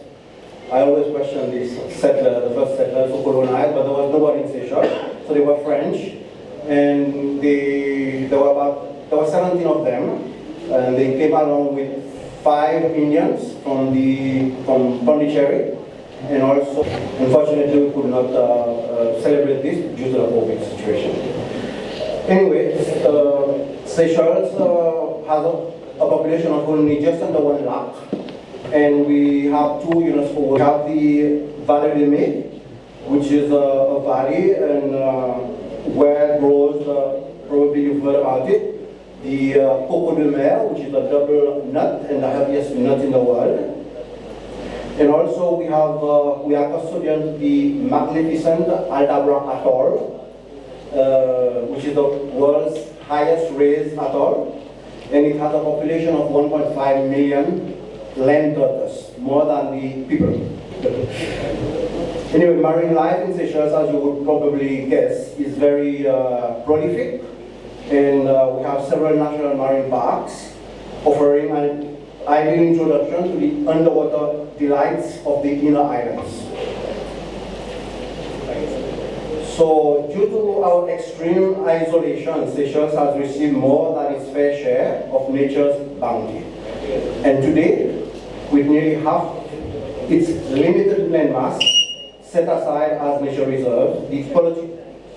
[SPEAKER 9] I always question this, the first settlers who colonized, but there was nobody in Seychelles, so they were French, and there were 17 of them, and they came along with 5 Indians from Pondicherry, and also, unfortunately, we could not celebrate this due to the COVID situation. Anyway, Seychelles has a population of only just under 1 lakh, and we have 2 UNESCO. We have the Vallée de Mai, which is a valley and where grows, probably you've heard about it, the coco de mer, which is a double nut and the heaviest nut in the world. And also we are custodian to the magnificent Aldabra Atoll, which is the world's highest raised atoll, and it has a population of 1.5 million land turtles, more than the people. Anyway, marine life in Seychelles, as you would probably guess, is very prolific, and we have several national marine parks offering an ideal introduction to the underwater delights of the inner islands. So, due to our extreme isolation, Seychelles has received more than its fair share of nature's bounty. And today, with nearly half its limited landmass set aside as nature reserve, the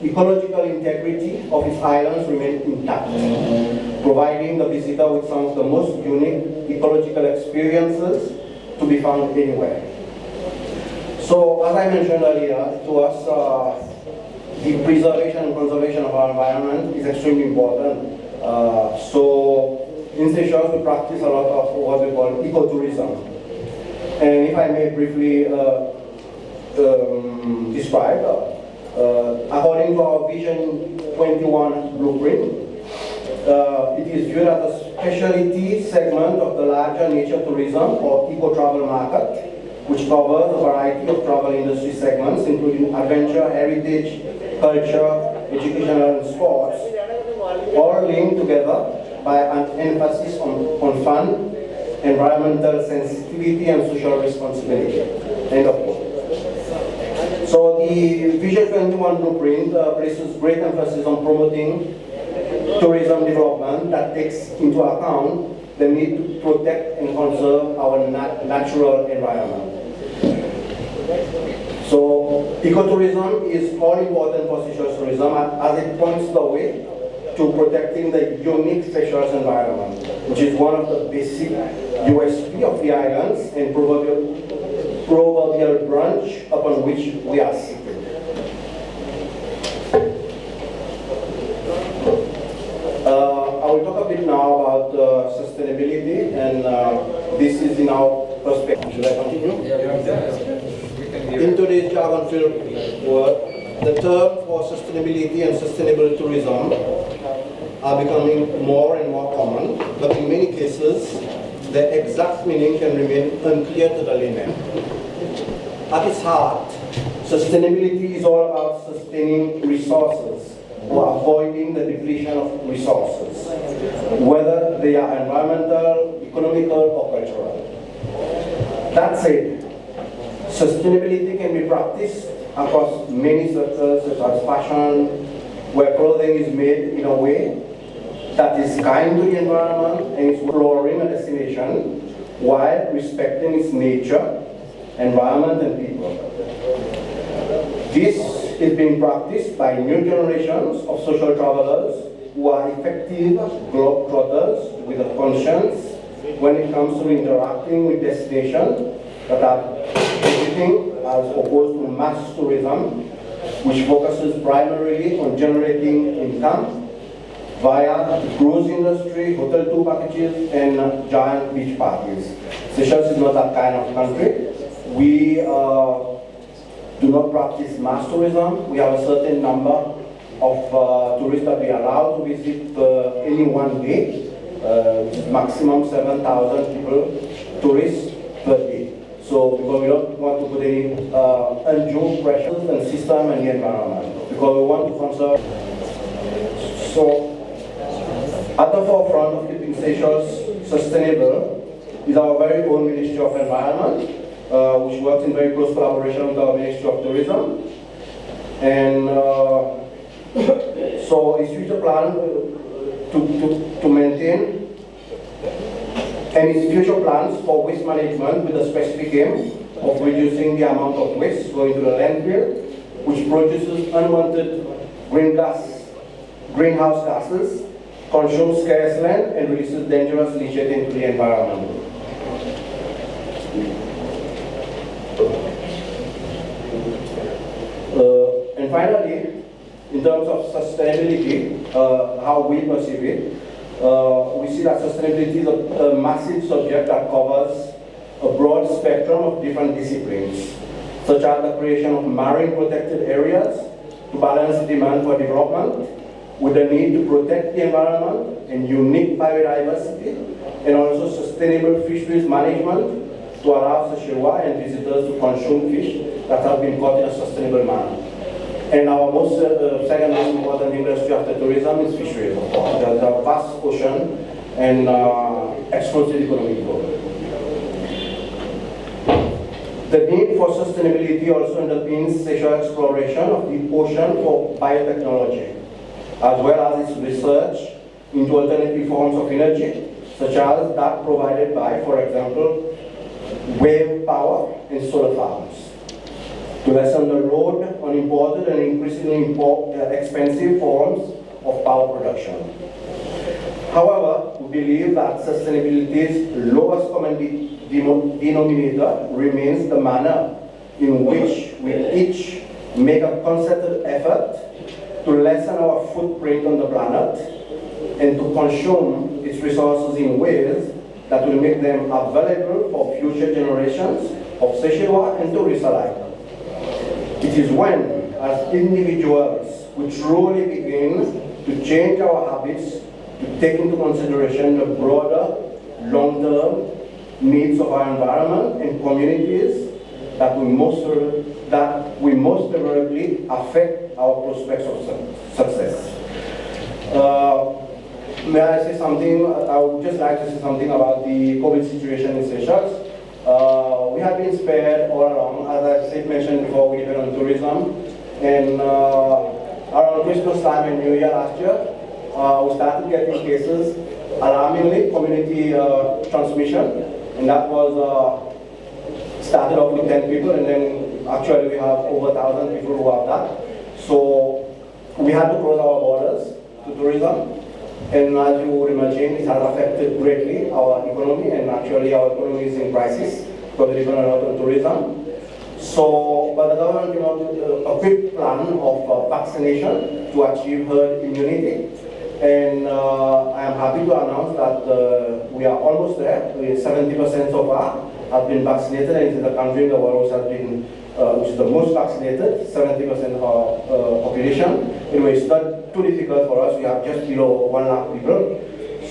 [SPEAKER 9] ecological integrity of its islands remains intact, providing the visitor with some of the most unique ecological experiences to be found anywhere. So, as I mentioned earlier, to us, the preservation and conservation of our environment is extremely important. So in Seychelles, we practice a lot of what we call ecotourism. And if I may briefly describe, according to our Vision 21 blueprint, it is viewed as a specialty segment of the larger nature tourism or eco-travel market, which covers a variety of travel industry segments, including adventure, heritage, culture, educational, and sports, all linked together by an emphasis on fun, environmental sensitivity, and social responsibility. End of quote. So the Vision 21 blueprint places great emphasis on promoting tourism development that takes into account the need to protect and conserve our natural environment. So, ecotourism is all important for Seychelles tourism as it points the way to protecting the unique Seychelles environment, which is one of the basic USP of the islands and proverbial branch upon which we are seated. I will talk a bit now this is in our perspective. Should I continue? In today's jargon-filled world, the term for sustainability and sustainable tourism are becoming more and more common, but in many cases, their exact meaning can remain unclear to the layman. At its heart, sustainability is all about sustaining resources or avoiding the depletion of resources, whether they are environmental, economical, or cultural. That said, sustainability can be practiced across many sectors such as fashion, where clothing is made in a way that is kind to the environment and is exploring a destination while respecting its nature, environment, and people. This is being practiced by new generations of social travelers who are effective globetrotters with a conscience when it comes to interacting with destinations that are visiting as opposed to mass tourism, which focuses primarily on generating income via the cruise industry, hotel tour packages, and giant beach parties. Seychelles is not that kind of country. We do not practice mass tourism. We have a certain number of tourists that we are allowed to visit any one day, maximum 7,000 people, tourists per day. So, because we don't want to put any undue pressures on the system and the environment, because we want to conserve. So, at the forefront of keeping Seychelles sustainable is our very own Ministry of Environment, which works in very close collaboration with our Ministry of Tourism. And so its future plan to maintain and its future plans for waste management with a specific aim of reducing the amount of waste going to the landfill, which produces unwanted greenhouse gases, consumes scarce land, and releases dangerous leachate into the environment. And finally, in terms of sustainability, how we perceive it, we see that sustainability is a massive subject that covers a broad spectrum of different disciplines, such as the creation of marine protected areas to balance demand for development, with the need to protect the environment and unique biodiversity, and also sustainable fisheries management to allow Seychellois and visitors to consume fish that have been caught in a sustainable manner. And our second most important industry after tourism is fisheries, of course. There's a vast ocean and explosive economic growth. The need for sustainability also underpins Seychelles' exploration of the ocean for biotechnology, as well as its research into alternative forms of energy, such as that provided by, for example, wave power and solar farms, to lessen the load on imported and increasingly expensive forms of power production. However, we believe that sustainability's lowest common denominator remains the manner in which we each make a concerted effort to lessen our footprint on the planet and to consume its resources in ways that will make them available for future generations of Seychellois and tourists alike. It is when, as individuals, we truly begin to change our habits to take into consideration the broader, long-term needs of our environment and communities that we most favorably affect our prospects of success. May I say something? I would just like to say something about the COVID situation in Seychelles. We have been spared all along, as I mentioned before, we depend on tourism. And around Christmas time and New Year last year, we started getting cases, alarmingly, community transmission. And that was started off with 10 people, and then actually we have over 1,000 people who have that. So we had to close our borders to tourism. And as you would imagine, it has affected greatly our economy, and actually our economy is in crisis because we depend a lot on tourism. So, but the government came out with a quick plan of vaccination to achieve herd immunity. And I am happy to announce that we are almost there. 70% so far have been vaccinated, and it is the country in the world which has been, which is the most vaccinated, 70% of our population. Anyway, it's not too difficult for us. We have just below 1 lakh people.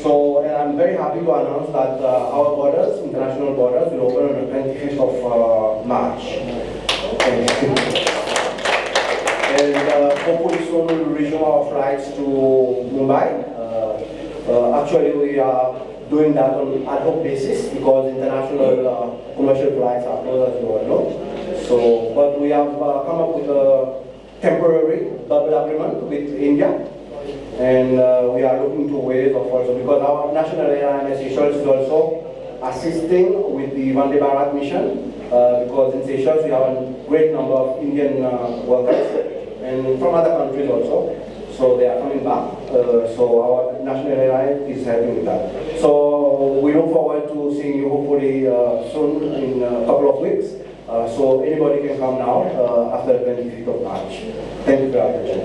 [SPEAKER 9] So, and I'm very happy to announce that our borders, international borders, will open on the 25th of March. And hopefully soon we will resume our flights to Mumbai. Actually, we are doing that on an ad hoc basis because international commercial flights are closed, as you all know. So, but we have come up with a temporary double agreement with India. And we are looking to ways of also, because our national airline Seychelles is also assisting with the Vande Bharat mission, because in Seychelles we have a great number of Indian workers and from other countries also. So they are coming back. So our national airline is helping with that. So we look forward to seeing you hopefully soon in a couple of weeks. So anybody can come now after the 25th of March. Thank you for your attention.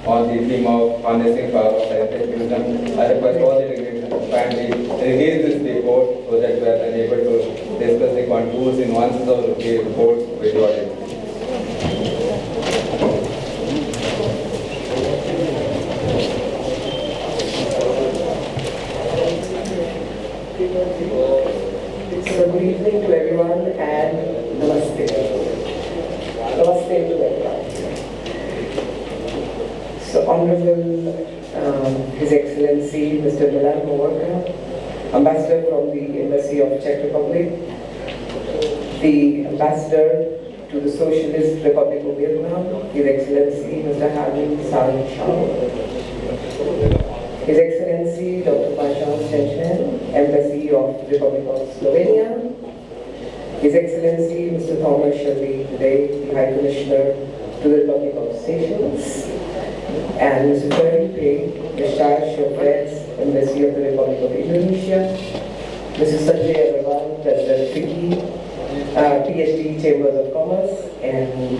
[SPEAKER 1] On the theme of harnessing power of heritage tourism, I request all the delegations to kindly release this report so that we are then able to discuss the contours and nuances of the report with the audience.
[SPEAKER 10] So good evening to everyone and namaste. Namaste to everyone. So Honorable His Excellency Mr. Milan Hovorka, Ambassador from the Embassy of Czech Republic, the Ambassador to the Socialist Republic of Vietnam, His Excellency Mr. Harvey San Shao, His Excellency Dr. Pasha Chenchen, Embassy of the Republic of Slovenia, His Excellency Mr. Thomas Shelby, today the High Commissioner to the Republic of Seychelles, and Mr. Ferry Pei, the Charge of Press, Embassy of the Republic of Indonesia, Mr. Sanjay Agarwal, President FICCI, PhD Chambers of Commerce, and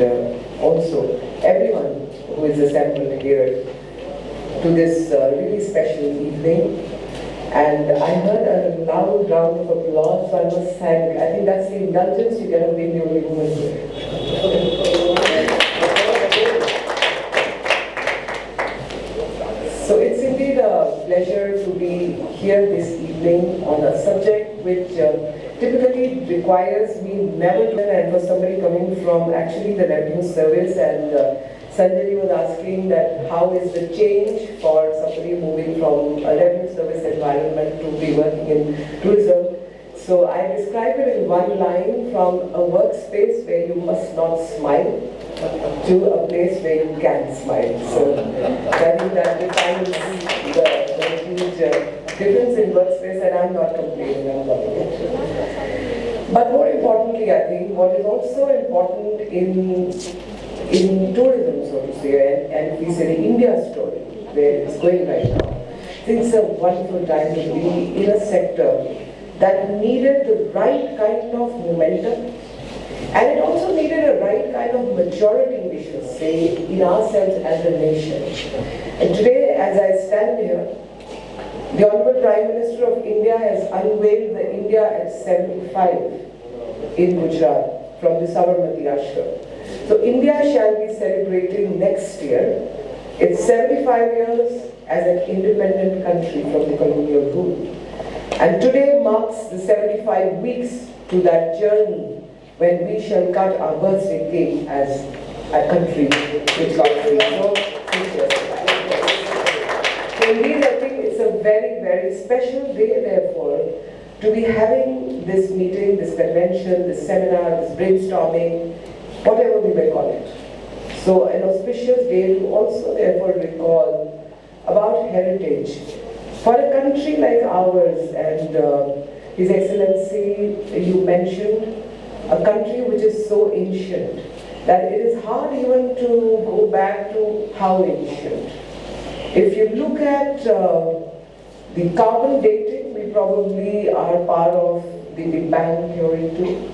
[SPEAKER 10] also everyone who is assembled here to this really special evening. And I heard a loud round of applause, so I must thank, I think that's the indulgence you get of being the only woman here. So it's indeed a pleasure to be here this evening on a subject which typically requires me never to, and for somebody coming from actually the revenue service, and Sanjay was asking that how is the change for somebody moving from a revenue service environment to be working in tourism. So I describe it in one line: from a workspace where you must not smile to a place where you can smile. So I think that defines the huge difference in workspace, and I'm not complaining, I'm loving it. But more importantly, I think what is also important in tourism, so to say, and we say the India story, where it's going right now, I think it's a wonderful time to be in a sector that needed the right kind of momentum, and it also needed a right kind of maturity, we should say, in ourselves as a nation. And today, as I stand here, the Honorable Prime Minister of India has unveiled the India at 75 in Gujarat from the Sabarmati Ashram. So India shall be celebrating next year its 75 years as an independent country from the colonial rule. And today marks the 75 weeks to that journey when we shall cut our birthday cake as a country which got free. So indeed, I think it's a very, very special day, therefore, to be having this meeting, this convention, this seminar, this brainstorming, whatever we may call it. So an auspicious day to also therefore recall about heritage. For a country like ours, and His Excellency, you mentioned a country which is so ancient that it is hard even to go back to how ancient. If you look at the carbon dating, we probably are part of the Big Bang theory too.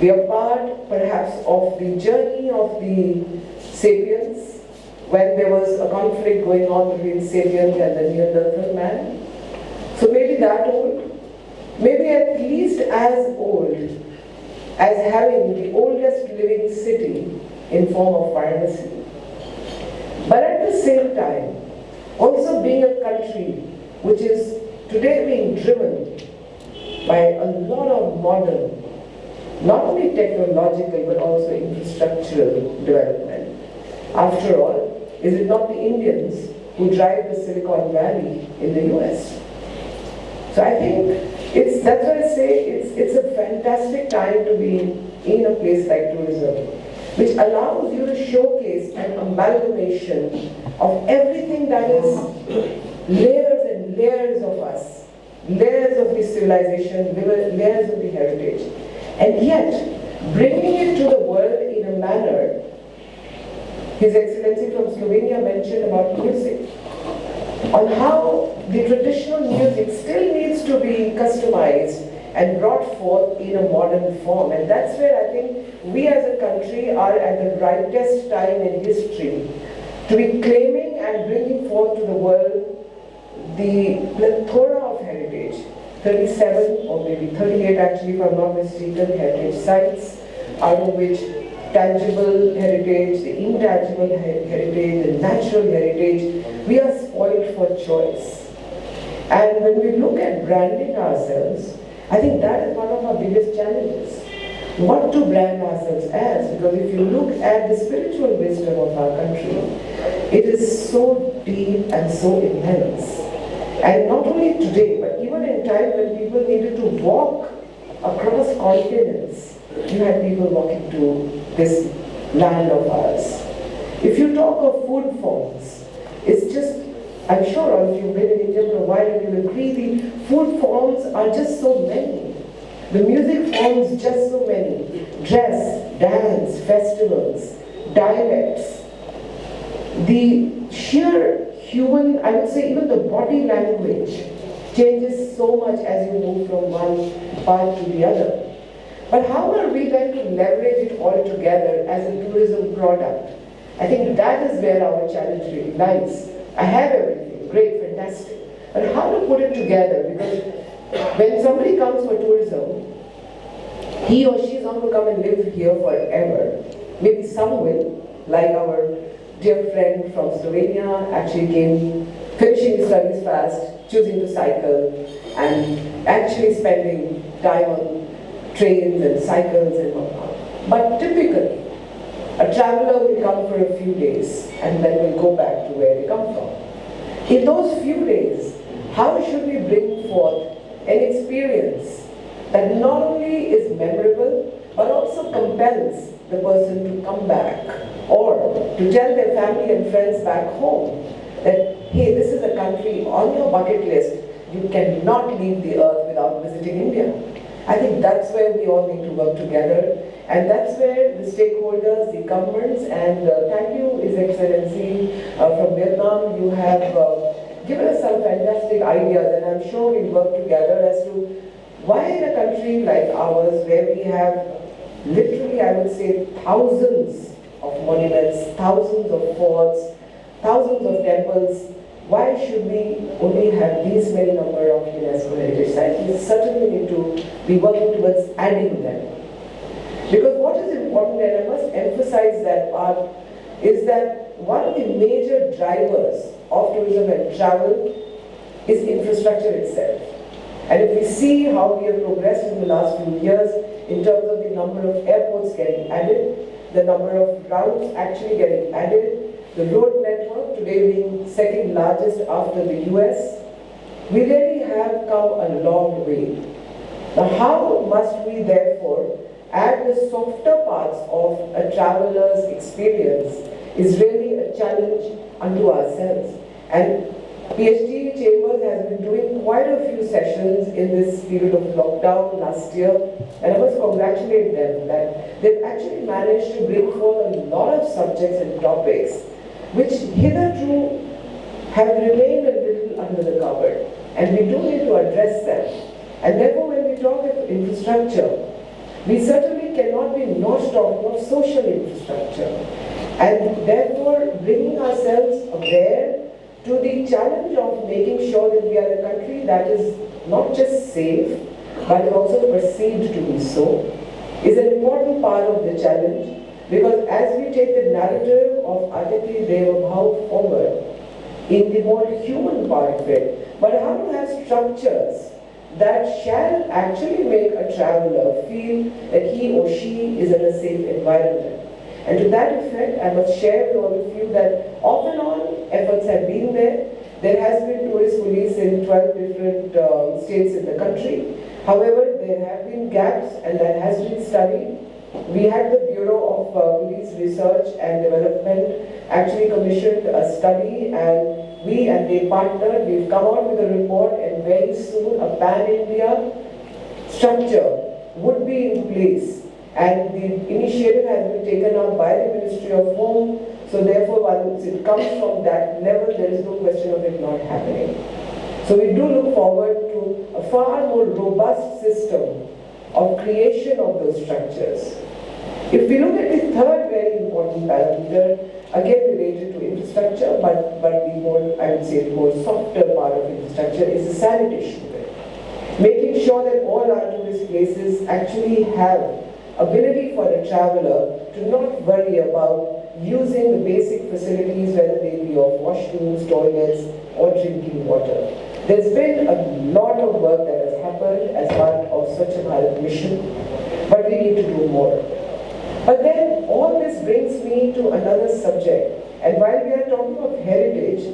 [SPEAKER 10] We are part, perhaps, of the journey of the sapiens, when there was a conflict going on between sapiens and the Neanderthal man. So maybe that old, maybe at least as old as having the oldest living city in form of Varanasi. But at the same time, also being a country which is today being driven by a lot of modern, not only technological but also infrastructural development. After all, is it not the Indians who drive the Silicon Valley in the US? So I think that's why I say it's a fantastic time to be in a place like tourism, which allows you to showcase an amalgamation of everything that is layers and layers of us, layers of the civilization, layers of the heritage, and yet bringing it to the world in a manner. His Excellency from Slovenia mentioned about music, on how the traditional music still needs to be customized and brought forth in a modern form. And that's where I think we as a country are at the rightest time in history to be claiming and bringing forth to the world the plethora of heritage, 37 or maybe 38 actually, if I'm not mistaken, heritage sites, out of which tangible heritage, the intangible heritage, the natural heritage, we are spoiled for choice. And when we look at branding ourselves, I think that is one of our biggest challenges. What to brand ourselves as? Because if you look at the spiritual wisdom of our country, it is so deep and so immense. And not only today, but even in time when people needed to walk across continents, you had people walking to this land of ours. If you talk of food forms, it's just, I'm sure all of you have been in India for a while and you'll agree, the food forms are just so many. The music forms just so many. Dress, dance, festivals, dialects. The sheer human, I would say even the body language changes so much as you move from one part to the other. But how are we going to leverage it all together as a tourism product? I think that is where our challenge really lies. I have everything, great, fantastic. But how to put it together? Because when somebody comes for tourism, he or she is not going to come and live here forever. Maybe some will, like our dear friend from Slovenia actually came, finishing his studies fast, choosing to cycle, and actually spending time on trains and cycles and whatnot. But typically, a traveler will come for a few days and then will go back to where they come from. In those few days, how should we bring forth an experience that not only is memorable, but also compels the person to come back or to tell their family and friends back home that, hey, this is a country on your bucket list, you cannot leave the earth without visiting India. I think that's where we all need to work together, and that's where the stakeholders, the governments, and thank you, His Excellency from Vietnam, you have given us some fantastic ideas, and I'm sure we'll work together as to why in a country like ours, where we have literally, I would say, thousands of monuments, thousands of forts, thousands of temples, why should we only have these many number of UNESCO heritage sites? We certainly need to be working towards adding them. Because what is important, and I must emphasize that part, is that one of the major drivers of tourism and travel is infrastructure itself. And if we see how we have progressed in the last few years in terms of the number of airports getting added, the number of routes actually getting added, the road network today being second largest after the US, we really have come a long way. Now how must we therefore add the softer parts of a traveler's experience is really a challenge unto ourselves. And PhD Chambers has been doing quite a few sessions in this period of lockdown last year, and I must congratulate them that they've actually managed to bring forth a lot of subjects and topics which hitherto have remained a little under the cupboard, and we do need to address them. And therefore, when we talk of infrastructure, we certainly cannot be not talking of social infrastructure, and therefore bringing ourselves aware to the challenge of making sure that we are a country that is not just safe, but is also perceived to be so, is an important part of the challenge, because as we take the narrative of Atiti Deva Bhav forward, in the more human part of it, but how to have structures that shall actually make a traveler feel that he or she is in a safe environment. And to that effect, I must share with all of you that off and on efforts have been there. There has been tourist police in 12 different states in the country. However, there have been gaps, and that has been studied. We had the Bureau of Police Research and Development actually commissioned a study, and we and they partnered. We've come out with a report, and very soon a pan-India structure would be in place. And the initiative has been taken up by the Ministry of Home, so therefore once it comes from that level, there is no question of it not happening. So we do look forward to a far more robust system of creation of those structures. If we look at the third very important parameter, again related to infrastructure, but the more, I would say, the more softer part of infrastructure is the sanitation bit. Making sure that all our tourist places actually have ability for the traveler to not worry about using the basic facilities, whether they be of washrooms, toilets, or drinking water. There's been a lot of work that has happened as part of Swachh Bharat mission, but we need to do more. But then all this brings me to another subject, and while we are talking of heritage,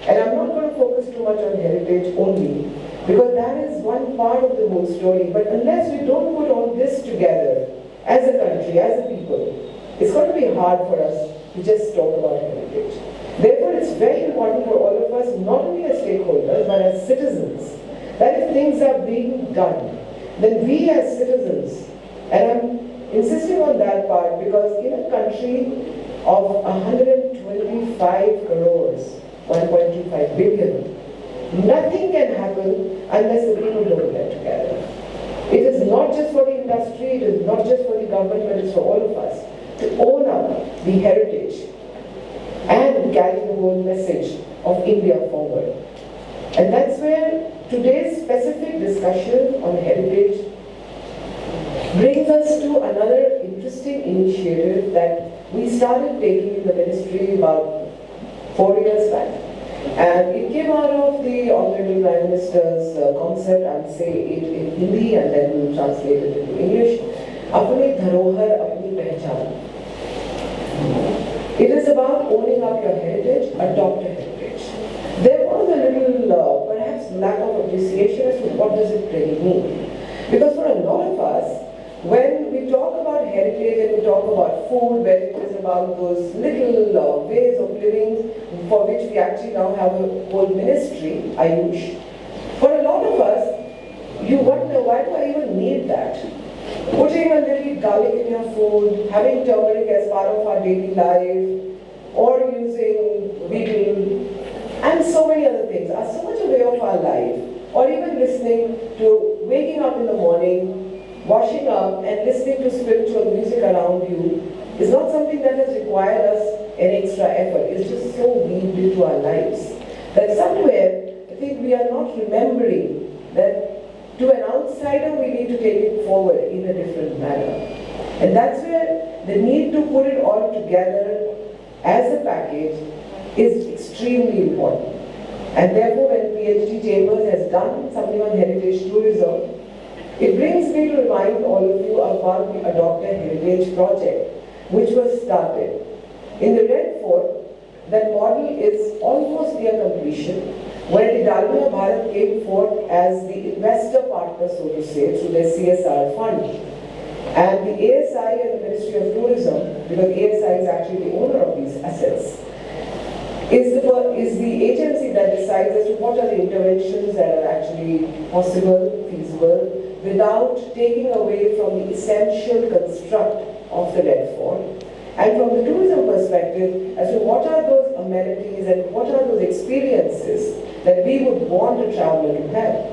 [SPEAKER 10] and I'm not going to focus too much on heritage only, because that is one part of the whole story, but unless we don't put all this together, as a country, as a people, it's going to be hard for us to just talk about heritage. Therefore, it's very important for all of us, not only as stakeholders, but as citizens, that if things are being done, then we as citizens, and I'm insisting on that part because in a country of 125 crores, 1.25 billion, nothing can happen unless the people don't get together. It is not just for the industry, it is not just for the government, but it's for all of us to own up the heritage and carry the whole message of India forward. And that's where today's specific discussion on heritage brings us to another interesting initiative that we started taking in the ministry about 4 years back. And it came out of the Honorable Prime Minister's concept. I'll say it in Hindi and then we'll translate it into English. Apni dharohar, apni pehchan. It is about owning up your heritage, adopt a heritage. There was a little, perhaps lack of appreciation as to what does it really mean. Because for a lot of us, when we talk about heritage and we talk about food, where it is about those little ways of living for which we actually now have a whole ministry, Ayush, for a lot of us, you wonder, why do I even need that? Putting a little garlic in your food, having turmeric as part of our daily life, or using betel, and so many other things are so much a way of our life. Or even listening to waking up in the morning, washing up and listening to spiritual music around you is not something that has required us an extra effort. It's just so weaved into our lives that somewhere I think we are not remembering that to an outsider we need to take it forward in a different manner. And that's where the need to put it all together as a package is extremely important. And therefore when PhD Chambers has done something on heritage tourism, it brings me to remind all of you about the Adopt a Heritage project, which was started. In the Red Fort, that model is almost near completion, where the Dalmia Bharat came forth as the investor partner, so to say, through their CSR fund. And the ASI and the Ministry of Tourism, because ASI is actually the owner of these assets, is the agency that decides as to what are the interventions that are actually possible, feasible, without taking away from the essential construct of the lead fall. And from the tourism perspective, as to what are those amenities and what are those experiences that we would want a traveler to have.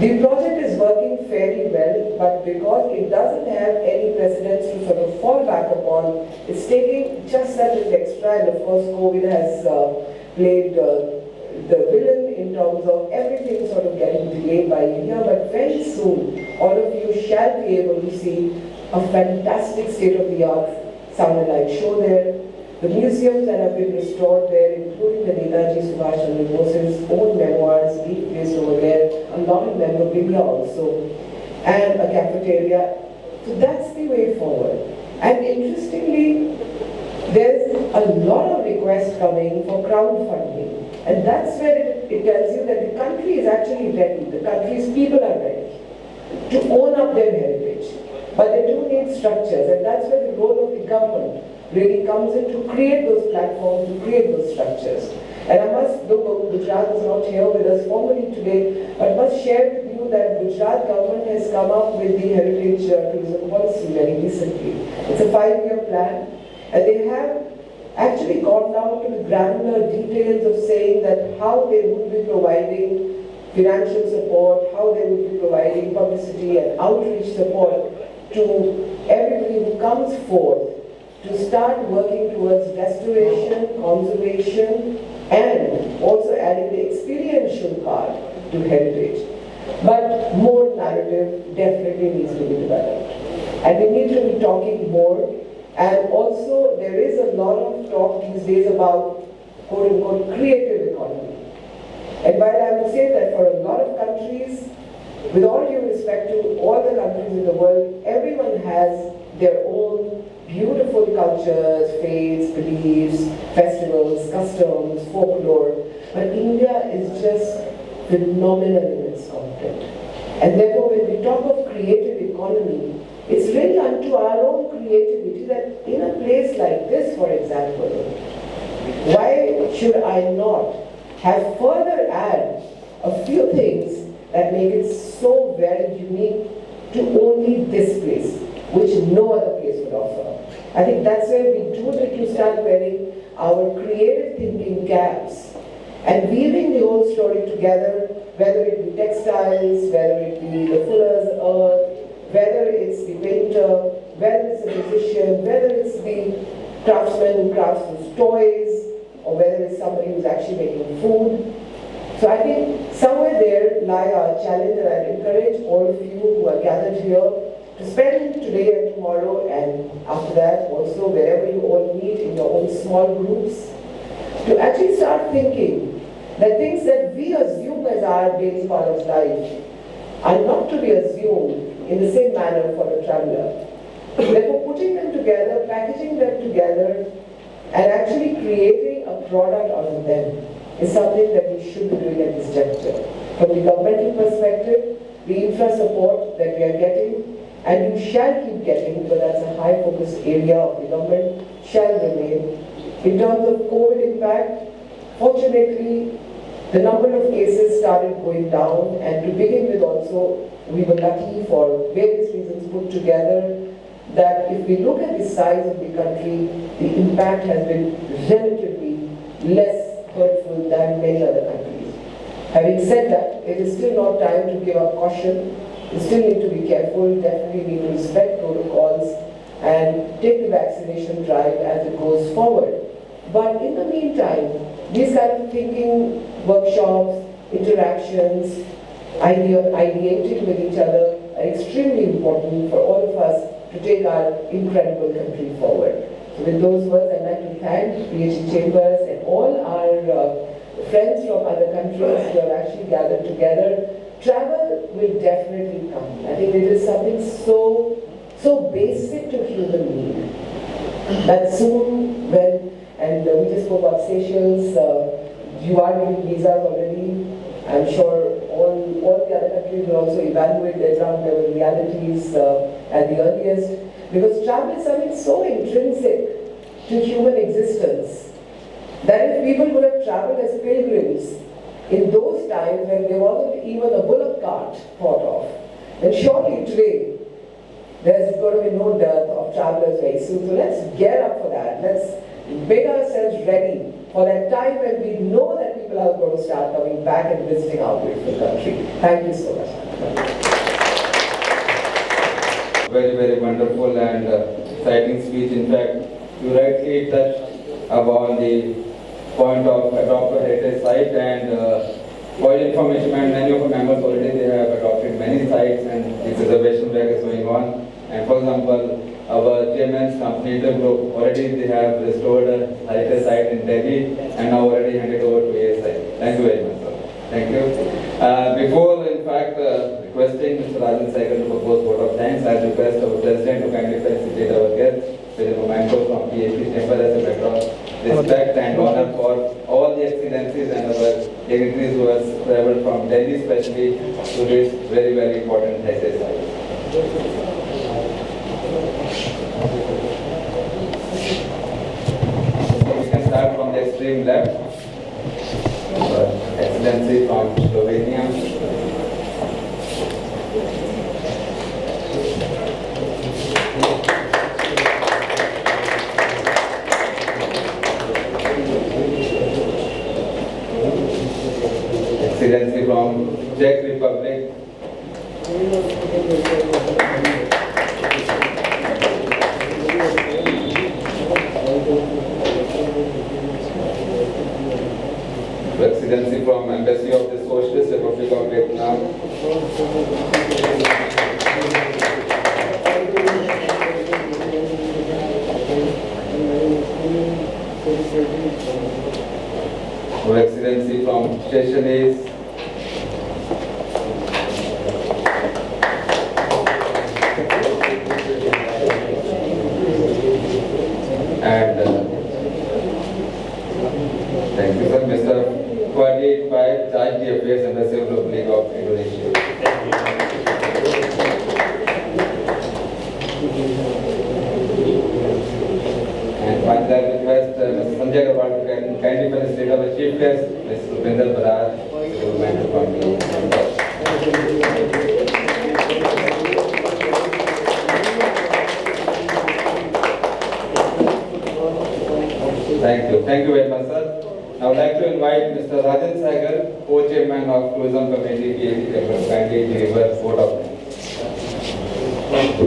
[SPEAKER 10] The project is working fairly well, but because it doesn't have any precedents to sort of fall back upon, it's taking just that little extra, and of course COVID has played the villain in terms of everything sort of getting delayed by a year, but very soon all of you shall be able to see a fantastic state-of-the-art sound and light show there. The museums that have been restored there, including the Netaji Subhash Chandra Bose's own memoirs, being placed over there, a lot of memorabilia also, and a cafeteria. So that's the way forward. And interestingly, there's a lot of requests coming for crowdfunding. And that's where it tells you that the country is actually ready, the country's people are ready to own up their heritage. But they do need structures, and that's where the role of the government really comes in to create those platforms, to create those structures. And I must, though Gujarat is not here with us formally today, but must share with you that Gujarat government has come up with the heritage tourism policy very recently. It's a 5-year plan, and they have actually gone down to the granular details of saying that how they would be providing financial support, how they would be providing publicity and outreach support to everybody who comes forth to start working towards restoration, conservation, and also adding the experiential part to heritage. But more narrative definitely needs to be developed. And we need to be talking more. And also there is a lot of talk these days about quote-unquote creative economy. And while I would say that for a lot of countries, with all due respect to all the countries in the world, everyone has their own beautiful cultures, faiths, beliefs, festivals, customs, folklore. But India is just phenomenal in its content. And therefore, when we talk of creative economy, it's really unto our own creativity that in a place like this, for example, why should I not have further add a few things that make it so very unique to only this place, which no other place would offer. I think that's where we do need to start wearing our creative thinking caps and weaving the whole story together, whether it be textiles, whether it be the fuller's earth, whether it's the painter, whether it's the musician, whether it's the craftsman who crafts those toys, or whether it's somebody who's actually making food. So I think somewhere there lie our challenge, and I'd encourage all of you who are gathered here to spend today and tomorrow, and after that also wherever you all meet in your own small groups, to actually start thinking that things that we assume as our daily part of life are not to be assumed in the same manner for the traveler. Therefore, putting them together, packaging them together, and actually creating a product out of them is something that we should be doing at this juncture. From the governmental perspective, the infra support that we are getting, and you shall keep getting, because that's a high focus area of the government, shall remain. In terms of COVID impact, fortunately, the number of cases started going down, and to begin with also, we were lucky for various reasons put together that if we look at the size of the country, the impact has been relatively less hurtful than many other countries. Having said that, it is still not time to give up caution. We still need to be careful, definitely need to respect protocols and take the vaccination drive as it goes forward. But in the meantime, these kind of thinking workshops, interactions, ideating with each other are extremely important for all of us to take our incredible country forward. So with those words, I'd like to thank PhD Chambers and all our friends from other countries who have actually gathered together. Travel will definitely come. I think it is something so basic to human need that soon when, and we just spoke about Seychelles, you are getting visas already. I'm sure all the other countries will also evaluate their ground level realities at the earliest, because travel is something so intrinsic to human existence that if people could have traveled as pilgrims in those times when there wasn't even a bullock cart thought of, then surely today there's going to be no dearth of travelers very soon. So let's gear up for that. Let's make ourselves ready for that time when we know that people are going to start coming back and visiting our beautiful country. Thank you so much.
[SPEAKER 1] Very, very wonderful and exciting speech. In fact, you rightly touched upon the point of adopt a heritage site, and for your information, and many of our members already they have adopted many sites, and the preservation work is going on. And for example, our chairman's company group already they have restored a heritage site in Delhi and now already handed over to ASI. Thank you very much, sir. Thank you. Before, in fact, requesting Mr. Rajan Saigal to propose vote of thanks, I request our president to kindly felicitate our guests with a memento from PhD Chamber as a matter of respect and honor for all the excellencies and our dignitaries who have traveled from Delhi especially to this very, very important heritage site. We can start from the extreme left. Excellency from Slovenia. Excellency from Czech Republic. Excellency from Embassy of the Socialist Republic of Vietnam. Your Excellency from Seychelles. And thank you, sir, Mr. Coordinated by Charge the Affairs and the Civil Republic of Indonesia. And finally, I request Mr. Sanjay Agarwal to kindly felicitate our chief guest, Mr. Rupinder Barar, to remind the committee. Thank you very much, sir. I would like to invite Mr. Rajan Saigal, co-chairman of Tourism Committee, PhD Chamber, kindly deliver vote of thanks.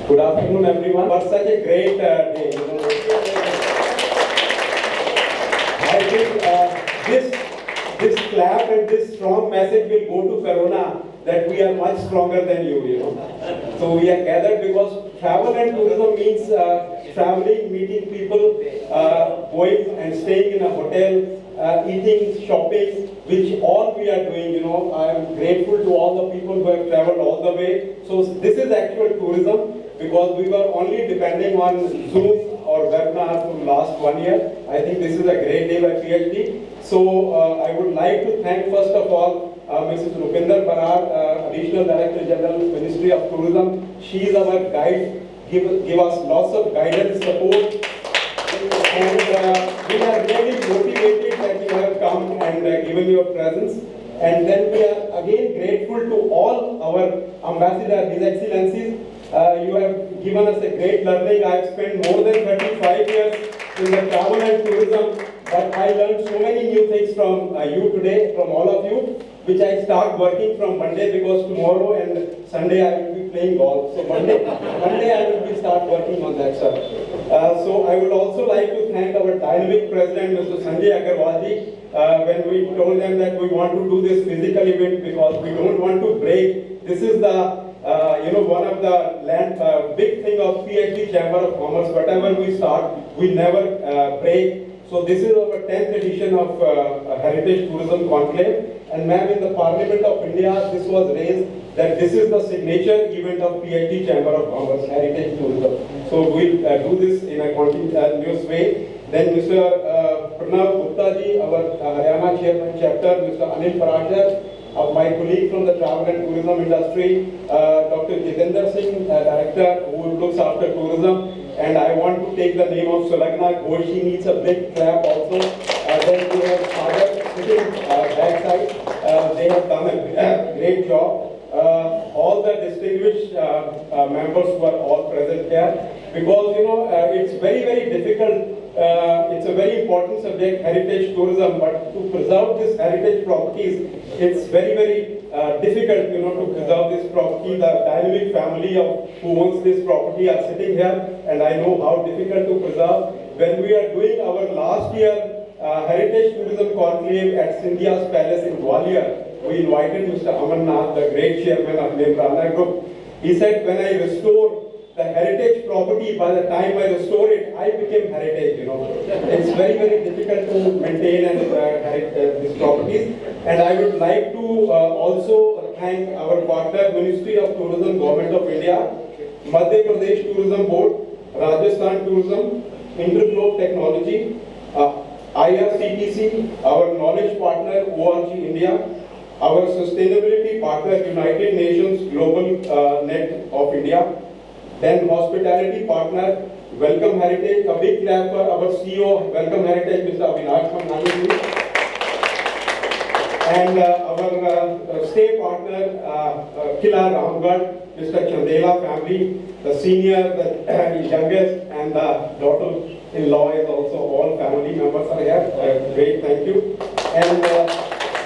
[SPEAKER 11] Good afternoon, everyone. For such a great day, I think this clap and this strong message will go to Corona that we are much stronger than you. So we are gathered because travel and tourism means traveling, meeting people, going and staying in a hotel, eating, shopping, which all we are doing. I am grateful to all the people who have traveled all the way. So this is actual tourism because we were only depending on Zoom or webinar for the last 1 year. I think this is a great day by PhD. So I would like to thank first of all Mrs. Rupinder Barar, Additional Director General, Ministry of Tourism. She is our guide, give us lots of guidance, support. And we are really motivated that you have come and given your presence. And then we are again grateful to all our ambassadors, His Excellencies. You have given us a great learning. I have spent more than 35 years in the travel and tourism, but I learned so many new things from you today, from all of you, which I start working from Monday because tomorrow and Sunday I will be playing golf. So Monday I will be start working on that, sir. So I would also like to thank our dynamic president, Mr. Sanjay Agarwalji, when we told them that we want to do this physical event because we don't want to break. This is the one of the big thing of PhD Chamber of Commerce. Whatever we start, we never break. So this is our 10th edition of Heritage Tourism Conclave. And ma'am, in the Parliament of India, this was raised that this is the signature event of PhD Chamber of Commerce, Heritage Tourism. So we'll do this in a continuous way. Then Mr. Pranav Gupta ji, our Haryana Chairman Chapter, Mr. Anil Parashar, my colleague from the travel and tourism industry, Dr. Jitendra Singh, Director who looks after tourism, and I want to take the name of Sulagna Ghosh. She needs a big clap also. Then we have Sagar sitting backside. They have done a great job. All the distinguished members who are all present here, because it's very difficult. It's a very important subject, heritage tourism, but to preserve this heritage properties, it's very difficult, to preserve this property. The dynamic family of who owns this property are sitting here, and I know how difficult to preserve. When we are doing our last year heritage tourism conclave at Scindia's Palace in Gwalior, we invited Mr. Amarnath, the great chairman of Membrana Group. He said, when I restore the heritage property, by the time I restore it, I became heritage, It's very difficult to maintain and these properties. And I would like to also thank our partner, Ministry of Tourism, Government of India, Madhya Pradesh Tourism Board, Rajasthan Tourism, Interglobe Technology, IRCTC, our knowledge partner, ORG India, our sustainability partner, United Nations Global Net of India, then hospitality partner, Welcome Heritage. A big clap for our CEO, Welcome Heritage, Mr. Avinash Manani. And our stay partner, Kila Ramgarh, Mr. Chandela family, the senior, the youngest, and the daughter-in-law is also, all family members are here. Great, thank you. And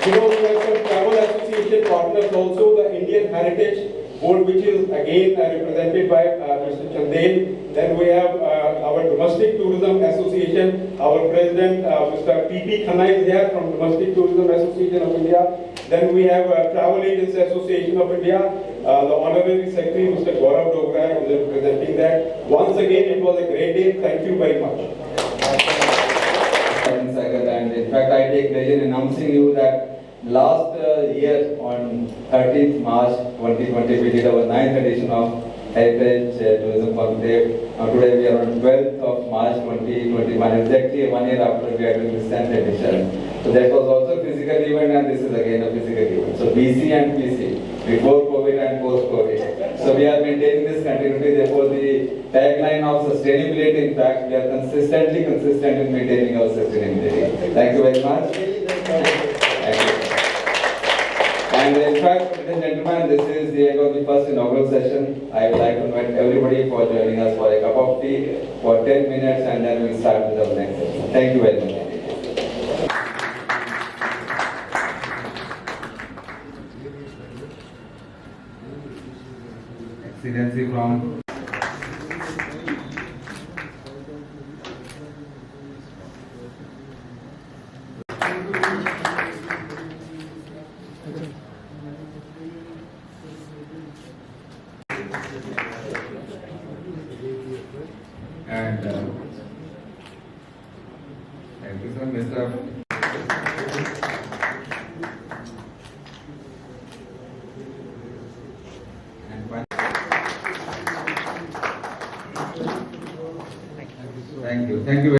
[SPEAKER 11] we have some travel association partners also, the Indian Heritage Board, which is again represented by Mr. Chandel. Then we have our Domestic Tourism Association. Our president, Mr. P.P. Khanna is here from Domestic Tourism Association of India. Then we have Travel Agents Association of India. The Honorary Secretary, Mr. Gaurav Dogra, is representing that. Once again, it was a great day. Thank you very much.
[SPEAKER 1] And in fact, I take pleasure in announcing you that last year on 13th March 2020, we did our 9th edition of Heritage Tourism Conclave. Now today we are on 12th of March 2021, exactly 1 year after we are doing this 10th edition. So that was also a physical event, and this is again a physical event. So BC and PC, before COVID and post COVID. So we are maintaining this continuity, therefore the tagline of sustainability, in fact, we are consistent in maintaining our sustainability. Thank you very much. Thank you. And in fact, ladies and gentlemen, this is the end of the first inaugural session. I would like to invite everybody for joining us for a cup of tea for 10 minutes, and then we'll start with our next session. Thank you very much. Excellency from and thank you, sir, Mr. Thank you. Thank you.